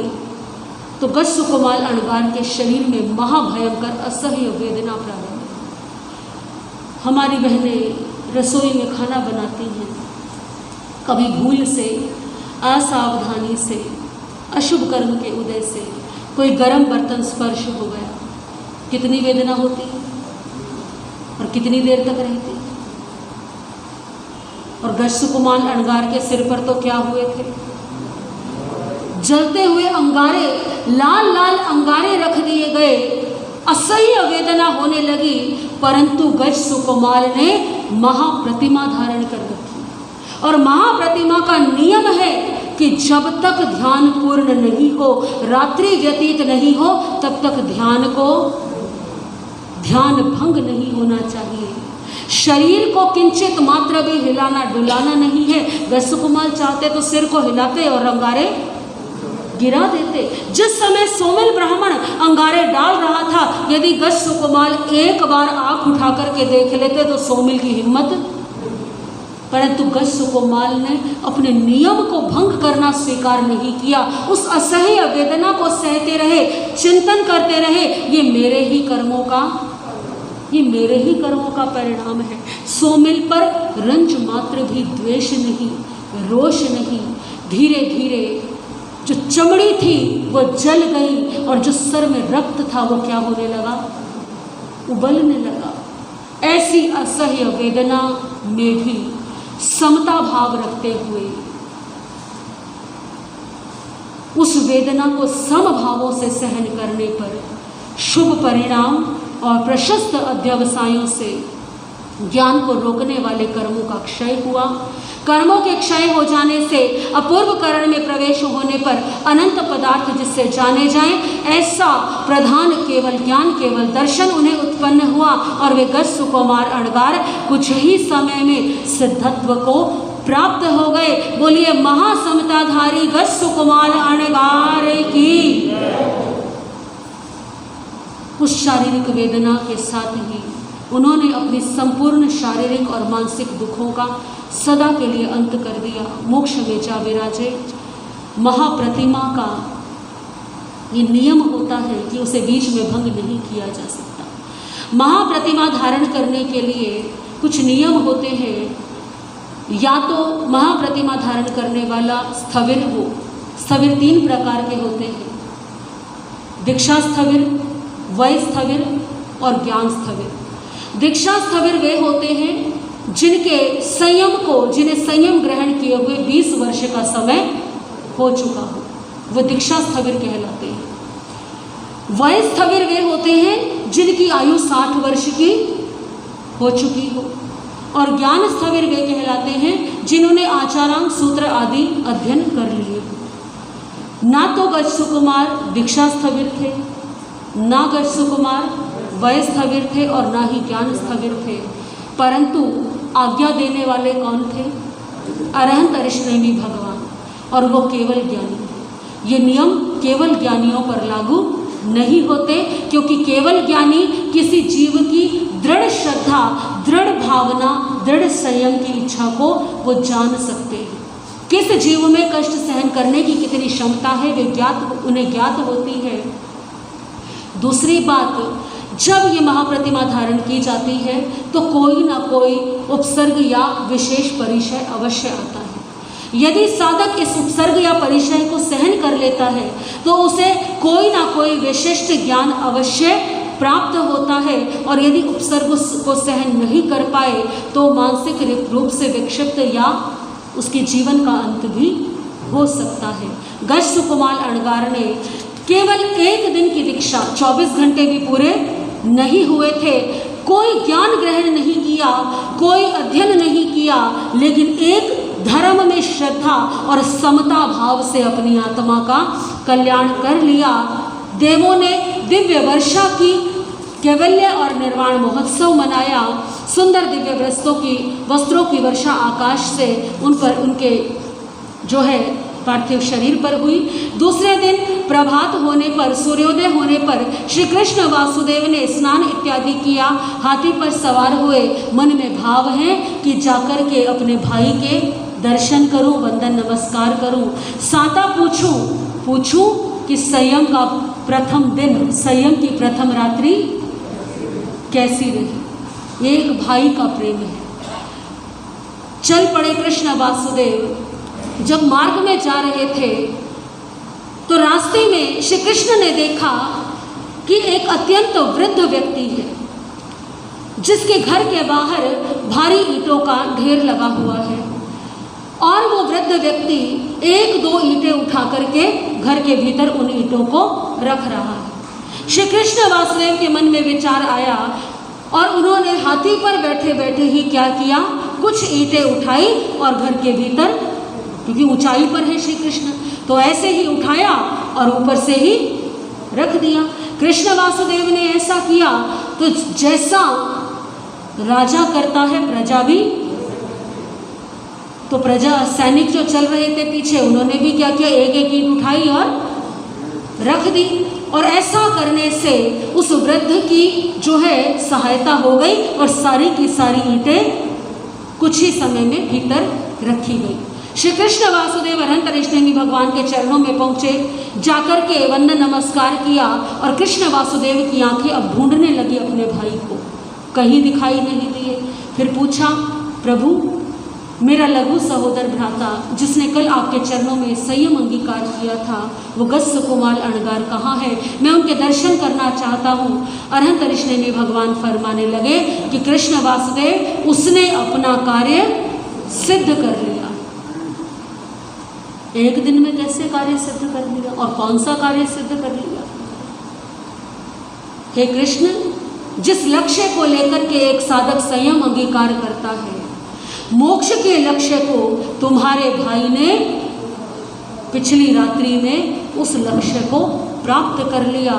तो गज सुकुमाल अणगार के शरीर में महाभयंकर असह्य वेदना प्रारंभ हुई। हमारी बहनें रसोई में खाना बनाती हैं, कभी भूल से, असावधानी से, अशुभ कर्म के उदय से कोई गर्म बर्तन स्पर्श हो गया, कितनी वेदना होती है और कितनी देर तक रहती है। और गज सुकुमाल अणगार के सिर पर तो क्या हुए थे, जलते हुए अंगारे, लाल लाल अंगारे रख दिए गए, असह्य वेदना होने लगी। परंतु गज सुकुमाल ने महाप्रतिमा धारण कर रखी और महाप्रतिमा का नियम है कि जब तक ध्यान पूर्ण नहीं हो, रात्रि व्यतीत नहीं हो, तब तक ध्यान भंग नहीं होना चाहिए। शरीर को किंचित मात्र भी हिलाना डुलाना नहीं है। गज सुकुमाल चाहते तो सिर को हिलाते और अंगारे गिरा देते। जिस समय सोमिल ब्राह्मण अंगारे डाल रहा था, यदि गज सुकुमाल एक बार आंख उठा करके देख लेते तो सोमिल की हिम्मत, परंतु गज सुकुमाल ने अपने नियम को भंग करना स्वीकार नहीं किया। उस असह्य वेदना को सहते रहे, चिंतन करते रहे, ये मेरे ही कर्मों का परिणाम है। सोमिल पर रंज मात्र भी द्वेष नहीं, रोष नहीं। धीरे धीरे जो चमड़ी थी वो जल गई और जो सर में रक्त था वो क्या होने लगा, उबलने लगा। ऐसी असह्य वेदना में भी समता भाव रखते हुए उस वेदना को समभावों से सहन करने पर शुभ परिणाम और प्रशस्त अध्यवसायों से ज्ञान को रोकने वाले कर्मों का क्षय हुआ। कर्मों के क्षय हो जाने से अपूर्व करण में प्रवेश होने पर अनंत पदार्थ जिससे जाने जाएं, ऐसा प्रधान केवल ज्ञान, केवल दर्शन उन्हें उत्पन्न हुआ और वे गज सुकुमार अणगार कुछ ही समय में सिद्धत्व को प्राप्त हो गए। बोलिए महासमताधारी गज सुकुमार अणगार की। उस शारीरिक वेदना के साथ ही उन्होंने अपनी संपूर्ण शारीरिक और मानसिक दुखों का सदा के लिए अंत कर दिया। मोक्ष में जा विराजे। महाप्रतिमा का ये नियम होता है कि उसे बीच में भंग नहीं किया जा सकता। महाप्रतिमा धारण करने के लिए कुछ नियम होते हैं। या तो महाप्रतिमा धारण करने वाला स्थविर हो। स्थविर 3 प्रकार के होते हैं, दीक्षा स्थविर, वय स्थविर और ज्ञान स्थविर। दीक्षा स्थविर वे होते हैं जिन्हें संयम ग्रहण किए हुए 20 वर्ष का समय हो चुका हो, वो दीक्षा स्थविर कहलाते हैं। वय स्थविर वे होते हैं जिनकी आयु 60 वर्ष की हो चुकी हो। और ज्ञान स्थविर वे कहलाते हैं जिन्होंने आचारांग सूत्र आदि अध्ययन कर लिए हो। ना तो गज सुकुमार दीक्षा स्थविर थे, ना गज सुकुमार वय स्थविर थे और ना ही ज्ञान स्थविर थे, परंतु आज्ञा देने वाले कौन थे? अरहंत अरिष्णेमी भगवान, और वो केवल ज्ञानी थे। ये नियम केवल ज्ञानियों पर लागू नहीं होते, क्योंकि केवल ज्ञानी किसी जीव की दृढ़ श्रद्धा, दृढ़ भावना, दृढ़ संयम की इच्छा को वो जान सकते हैं। किस जीव में कष्ट सहन करने की कितनी क्षमता है उन्हें ज्ञात होती है। दूसरी बात, जब ये महाप्रतिमा धारण की जाती है तो कोई ना कोई उपसर्ग या विशेष परिचय अवश्य आता है। यदि साधक इस उपसर्ग या परिचय को सहन कर लेता है तो उसे कोई ना कोई विशिष्ट ज्ञान अवश्य प्राप्त होता है, और यदि उपसर्ग को सहन नहीं कर पाए तो मानसिक रूप से विक्षिप्त या उसके जीवन का अंत भी हो सकता है। गज सुकुमार अणगार ने केवल 1 दिन की दीक्षा, 24 घंटे भी पूरे नहीं हुए थे, कोई ज्ञान ग्रहण नहीं किया, कोई अध्ययन नहीं किया, लेकिन एक धर्म में श्रद्धा और समता भाव से अपनी आत्मा का कल्याण कर लिया। देवों ने दिव्य वर्षा की कैवल्य और निर्वाण महोत्सव मनाया। सुंदर दिव्य वस्त्रों की वर्षा आकाश से उन पर उनके जो है पार्थिव शरीर पर हुई। दूसरे दिन प्रभात होने पर, सूर्योदय होने पर श्री कृष्ण वासुदेव ने स्नान इत्यादि किया, हाथी पर सवार हुए। मन में भाव है कि जाकर के अपने भाई के दर्शन करूं, वंदन नमस्कार करूं, साता पूछूं कि संयम का प्रथम दिन, संयम की प्रथम रात्रि कैसी रही। ये एक भाई का प्रेम है। चल पड़े कृष्ण वासुदेव। जब मार्ग में जा रहे थे तो रास्ते में श्री कृष्ण ने देखा कि एक अत्यंत वृद्ध व्यक्ति है, जिसके घर के बाहर भारी ईंटों का ढेर लगा हुआ है, और वो वृद्ध व्यक्ति एक दो ईंटें उठा करके घर के भीतर उन ईंटों को रख रहा है। श्री कृष्ण वासुदेव के मन में विचार आया और उन्होंने हाथी पर बैठे बैठे ही क्या किया, कुछ ईंटें उठाई और घर के भीतर, क्योंकि ऊंचाई पर है श्री कृष्ण, तो ऐसे ही उठाया और ऊपर से ही रख दिया। कृष्ण वासुदेव ने ऐसा किया तो जैसा राजा करता है प्रजा भी, तो प्रजा सैनिक जो चल रहे थे पीछे, उन्होंने भी क्या किया, एक एक ईंट उठाई और रख दी। और ऐसा करने से उस वृद्ध की जो है सहायता हो गई और सारी की सारी ईंटें कुछ ही समय में भीतर रखी गई। श्री कृष्ण वासुदेव अनंतरिष्णेमी भगवान के चरणों में पहुंचे, जाकर के वंदन नमस्कार किया और कृष्ण वासुदेव की आंखें अब ढूंढने लगी अपने भाई को, कहीं दिखाई नहीं दिए। फिर पूछा, प्रभु मेरा लघु सहोदर भ्राता जिसने कल आपके चरणों में संयम अंगीकार किया था, वो गस्स कुमार अणगार कहाँ है, मैं उनके दर्शन करना चाहता हूँ। अनंतरिष्णेमी भगवान फरमाने लगे कि कृष्ण वासुदेव उसने अपना कार्य सिद्ध कर लिया। एक दिन में कैसे कार्य सिद्ध कर लिया, और कौन सा कार्य सिद्ध कर लिया। हे कृष्ण, जिस लक्ष्य को लेकर के एक साधक संयम अंगीकार करता है, मोक्ष के लक्ष्य को तुम्हारे भाई ने पिछली रात्रि में उस लक्ष्य को प्राप्त कर लिया।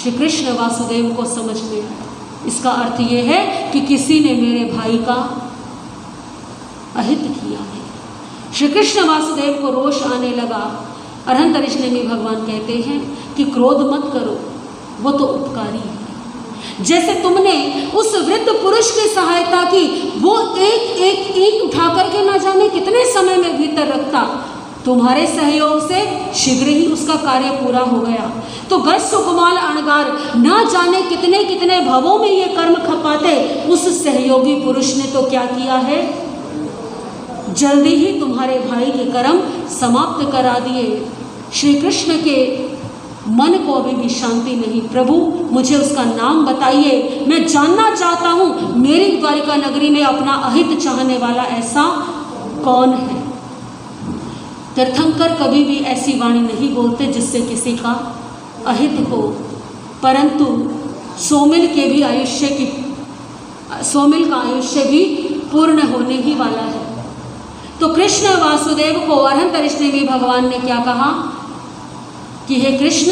श्री कृष्ण वासुदेव को समझ में आया। इसका अर्थ ये है कि किसी ने मेरे भाई का अहित किया है। श्री कृष्ण वासुदेव को रोष आने लगा। अनंतरिष्णेमी भगवान कहते हैं कि क्रोध मत करो, वो तो उपकारी है। जैसे तुमने उस वृद्ध पुरुष की सहायता की, वो एक एक ईंट उठा करके ना जाने कितने समय में भीतर रखता, तुम्हारे सहयोग से शीघ्र ही उसका कार्य पूरा हो गया। तो गस्स कुमार अणगार ना जाने कितने कितने भवों में ये कर्म खपाते, उस सहयोगी पुरुष ने तो क्या किया है, जल्दी ही तुम्हारे भाई के कर्म समाप्त करा दिए। श्री कृष्ण के मन को अभी भी शांति नहीं। प्रभु मुझे उसका नाम बताइए, मैं जानना चाहता हूँ मेरी द्वारिका नगरी में अपना अहित चाहने वाला ऐसा कौन है। तीर्थंकर कभी भी ऐसी वाणी नहीं बोलते जिससे किसी का अहित हो, परंतु सोमिल का आयुष्य भी पूर्ण होने ही वाला है। तो कृष्ण वासुदेव को अनंतरिष्णेमी भगवान ने क्या कहा कि हे कृष्ण,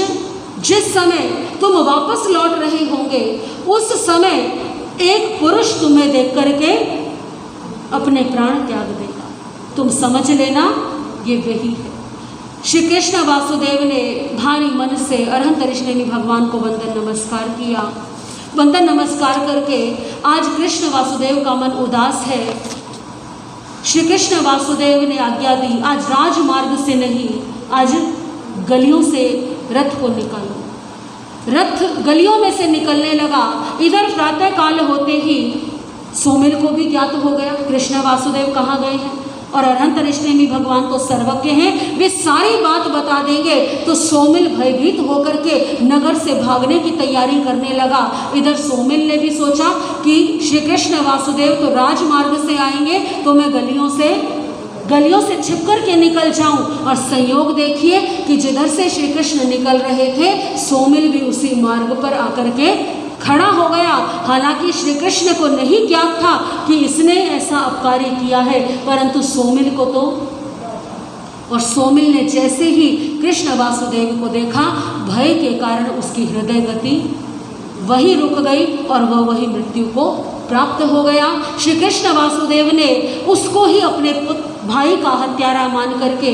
जिस समय तुम वापस लौट रहे होंगे उस समय एक पुरुष तुम्हें देख करके अपने प्राण त्याग देगा, तुम समझ लेना ये वही है। श्री कृष्ण वासुदेव ने भारी मन से अनंतरिष्णेमी भगवान को वंदन नमस्कार किया। वंदन नमस्कार करके आज कृष्ण वासुदेव का मन उदास है। श्री कृष्ण वासुदेव ने आज्ञा दी, आज राजमार्ग से नहीं, आज गलियों से रथ को निकालो। रथ गलियों में से निकलने लगा। इधर प्रातः काल होते ही सोमिल को भी ज्ञात हो गया कृष्ण वासुदेव कहाँ गए हैं, और अनंतरिष्णेमी भगवान तो सर्वज्ञ हैं, वे सारी बात बता देंगे। तो सोमिल भयभीत होकर के नगर से भागने की तैयारी करने लगा। इधर सोमिल ने भी सोचा कि श्री कृष्ण वासुदेव तो राजमार्ग से आएंगे, तो मैं गलियों से छिप कर के निकल जाऊं। और संयोग देखिए कि जिधर से श्री कृष्ण निकल रहे थे, सोमिल भी उसी मार्ग पर आकर के खड़ा हो गया। हालांकि श्री कृष्ण को नहीं ज्ञात था कि इसने ऐसा अपकार्य किया है, परंतु सोमिल को तो और सोमिल ने जैसे ही कृष्ण वासुदेव को देखा, भय के कारण उसकी हृदय गति वही रुक गई और वह वही मृत्यु को प्राप्त हो गया। श्री कृष्ण वासुदेव ने उसको ही अपने भाई का हत्यारा मान करके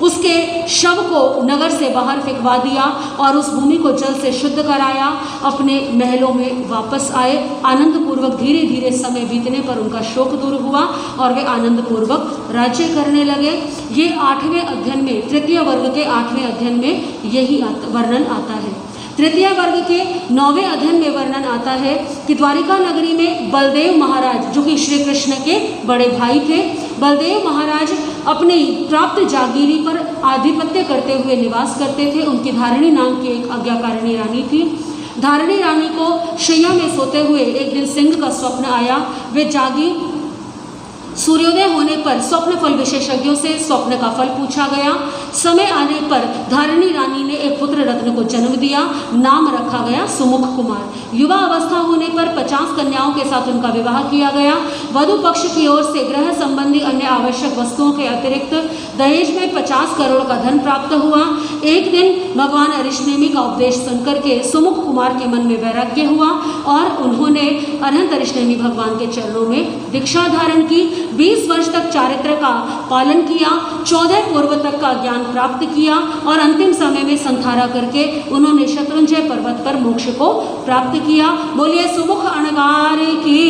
उसके शव को नगर से बाहर फेंकवा दिया और उस भूमि को जल से शुद्ध कराया। अपने महलों में वापस आए। आनंदपूर्वक धीरे धीरे समय बीतने पर उनका शोक दूर हुआ और वे आनंदपूर्वक राज्य करने लगे। ये 8वें अध्ययन में, तृतीय वर्ग के 8वें अध्ययन में यही वर्णन आता है। तृतीय वर्ग के 9वें अध्ययन में वर्णन आता है कि द्वारिका नगरी में बलदेव महाराज, जो कि श्री कृष्ण के बड़े भाई थे, बलदेव महाराज अपनी प्राप्त जागीरी पर आधिपत्य करते हुए निवास करते थे। उनकी धारिणी नाम की एक आज्ञाकारिणी रानी थी। धारिणी रानी को शैया में सोते हुए एक दिन सिंह का स्वप्न आया। वे जागी। सूर्योदय होने पर स्वप्न फल विशेषज्ञों से स्वप्न का फल पूछा गया। समय आने पर धारिणी रानी ने एक पुत्र रत्न को जन्म दिया। नाम रखा गया सुमुख कुमार। युवा अवस्था होने पर 50 कन्याओं के साथ उनका विवाह किया गया। वधु पक्ष की ओर से ग्रह संबंधी अन्य आवश्यक वस्तुओं के अतिरिक्त दहेज में 50 करोड़ का धन प्राप्त हुआ। एक दिन भगवान अरिष्णेमी का उपदेश सुनकर के सुमुख कुमार के मन में वैराग्य हुआ और उन्होंने अनंत अरिष्णेमी भगवान के चरणों में दीक्षा धारण की। 20 वर्ष तक चारित्र का पालन किया। 14 पूर्व तक का ज्ञान प्राप्त किया और अंतिम समय में संधारा करके उन्होंने शत्रुंजय पर्वत पर मोक्ष को प्राप्त किया। बोलिए सुमुख अणगार की।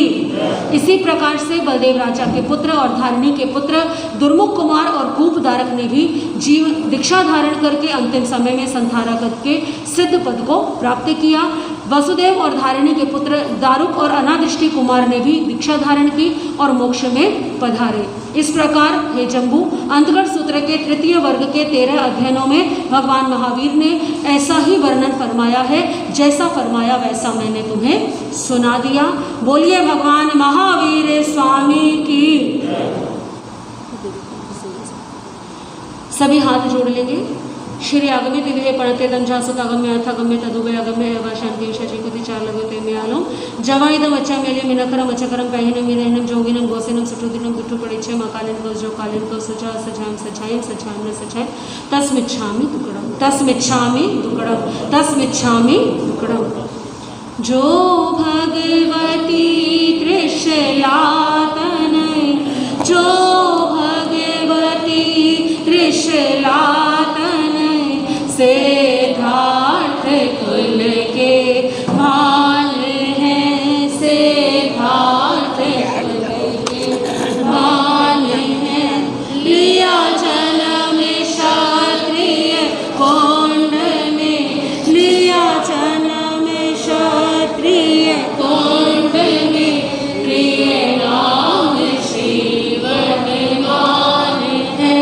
इसी प्रकार से बलदेव राजा के पुत्र और धारिणी के पुत्र दुर्मुख कुमार और कूपधारक ने भी जीवन दीक्षा धारण करके अंतिम समय में संधारा करके सिद्ध पद को प्राप्त किया। वसुदेव और धारिणी के पुत्र दारुक और अनादिष्टि कुमार ने भी दीक्षा धारण की और मोक्ष में पधारे। इस प्रकार हे जम्बू, अंतगढ़ सूत्र के तृतीय वर्ग के 13 अध्ययनों में भगवान महावीर ने ऐसा ही वर्णन फरमाया है। जैसा फरमाया वैसा मैंने तुम्हें सुना दिया। बोलिए भगवान महावीर स्वामी की। सभी हाथ जोड़ लेंगे। श्री आगमे दिव्य पढ़ते दंजासुत आगम्य अर्थागम्य तदुबे आगम्य भाषांति शशिपति चालगते म्यालो जवाइदम अच्छा मेले मिनकरम अच्छकरम पहिनम विनयनम जोगिनम गोसेनम सुठुदिनम दुठु पड़िच्छे मकालिन को जो कालिन को सुचा सचाम सचायम सचाम न सचाय तस्मिच्छामि दुक्कडम तस्मिच्छामि दुक्कडम तस्मिच्छामि दुक्कडम। जो भगवती त्रिशलातन, जो भगवती त्रिशलातन सिद्धार्थ कुल के भाल हैं, सिद्धार्थ कुल के भाल हैं। लिया जन्म क्षत्रिय कुंड में, लिया जन्म क्षत्रिय कुंड में, प्रिय नाम श्री वर्धमान है,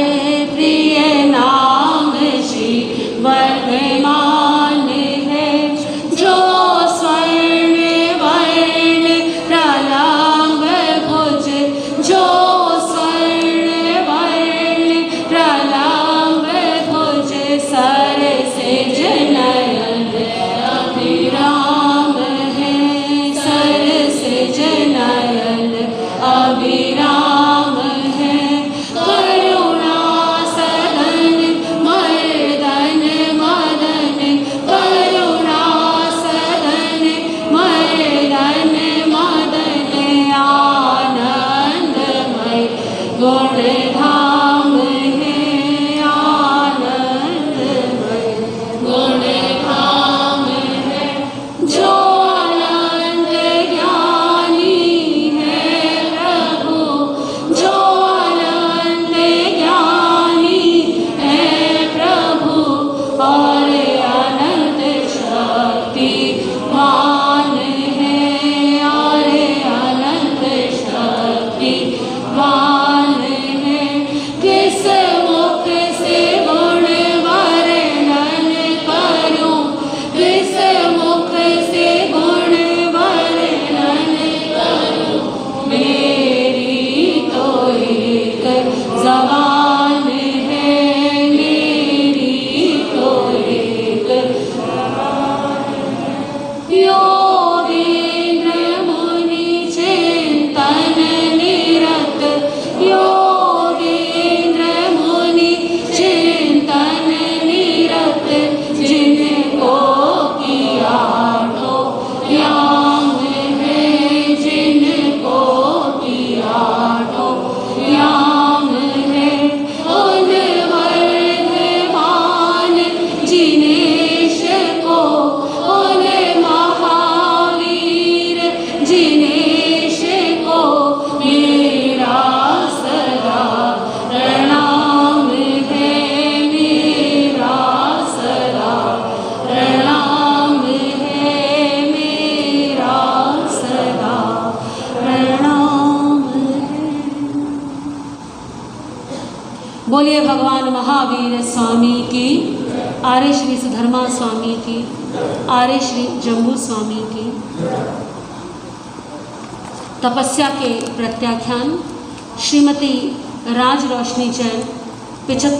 प्रिय नाम श्री वर्धमान है। जो स्वर्ण वर्ण प्रलंब भुज, जो स्वर्ण वर्ण प्रलंब भुज, सर सिज नयन अभिराम है, सर सिज नयन अभिराम है। करुणा सदन मर्दन मदन, करुणा सदन मर्दन मदन, आनंदमय गुणधाम है, आनंदमय गुणधाम है। जो आनंद ज्ञानी है प्रभु, जो आनंद ज्ञानी है प्रभु, और अनंत शक्तिमान है, और अनंत शक्तिमान है। किस मुख से गुण वर्णन करूं, किस मुख से गुण वर्णन करूं, मेरी तो एक ज़बान है, मेरी तो एक ज़बान है। योगेंद्र मुनि चिंतन निरत, योगेंद्र बोलिए भगवान महावीर स्वामी की, आर्य श्री सुधर्मा स्वामी की, आर्य श्री जम्बू स्वामी की। तपस्या के प्रत्याख्यान श्रीमती राज रोशनी जैन 75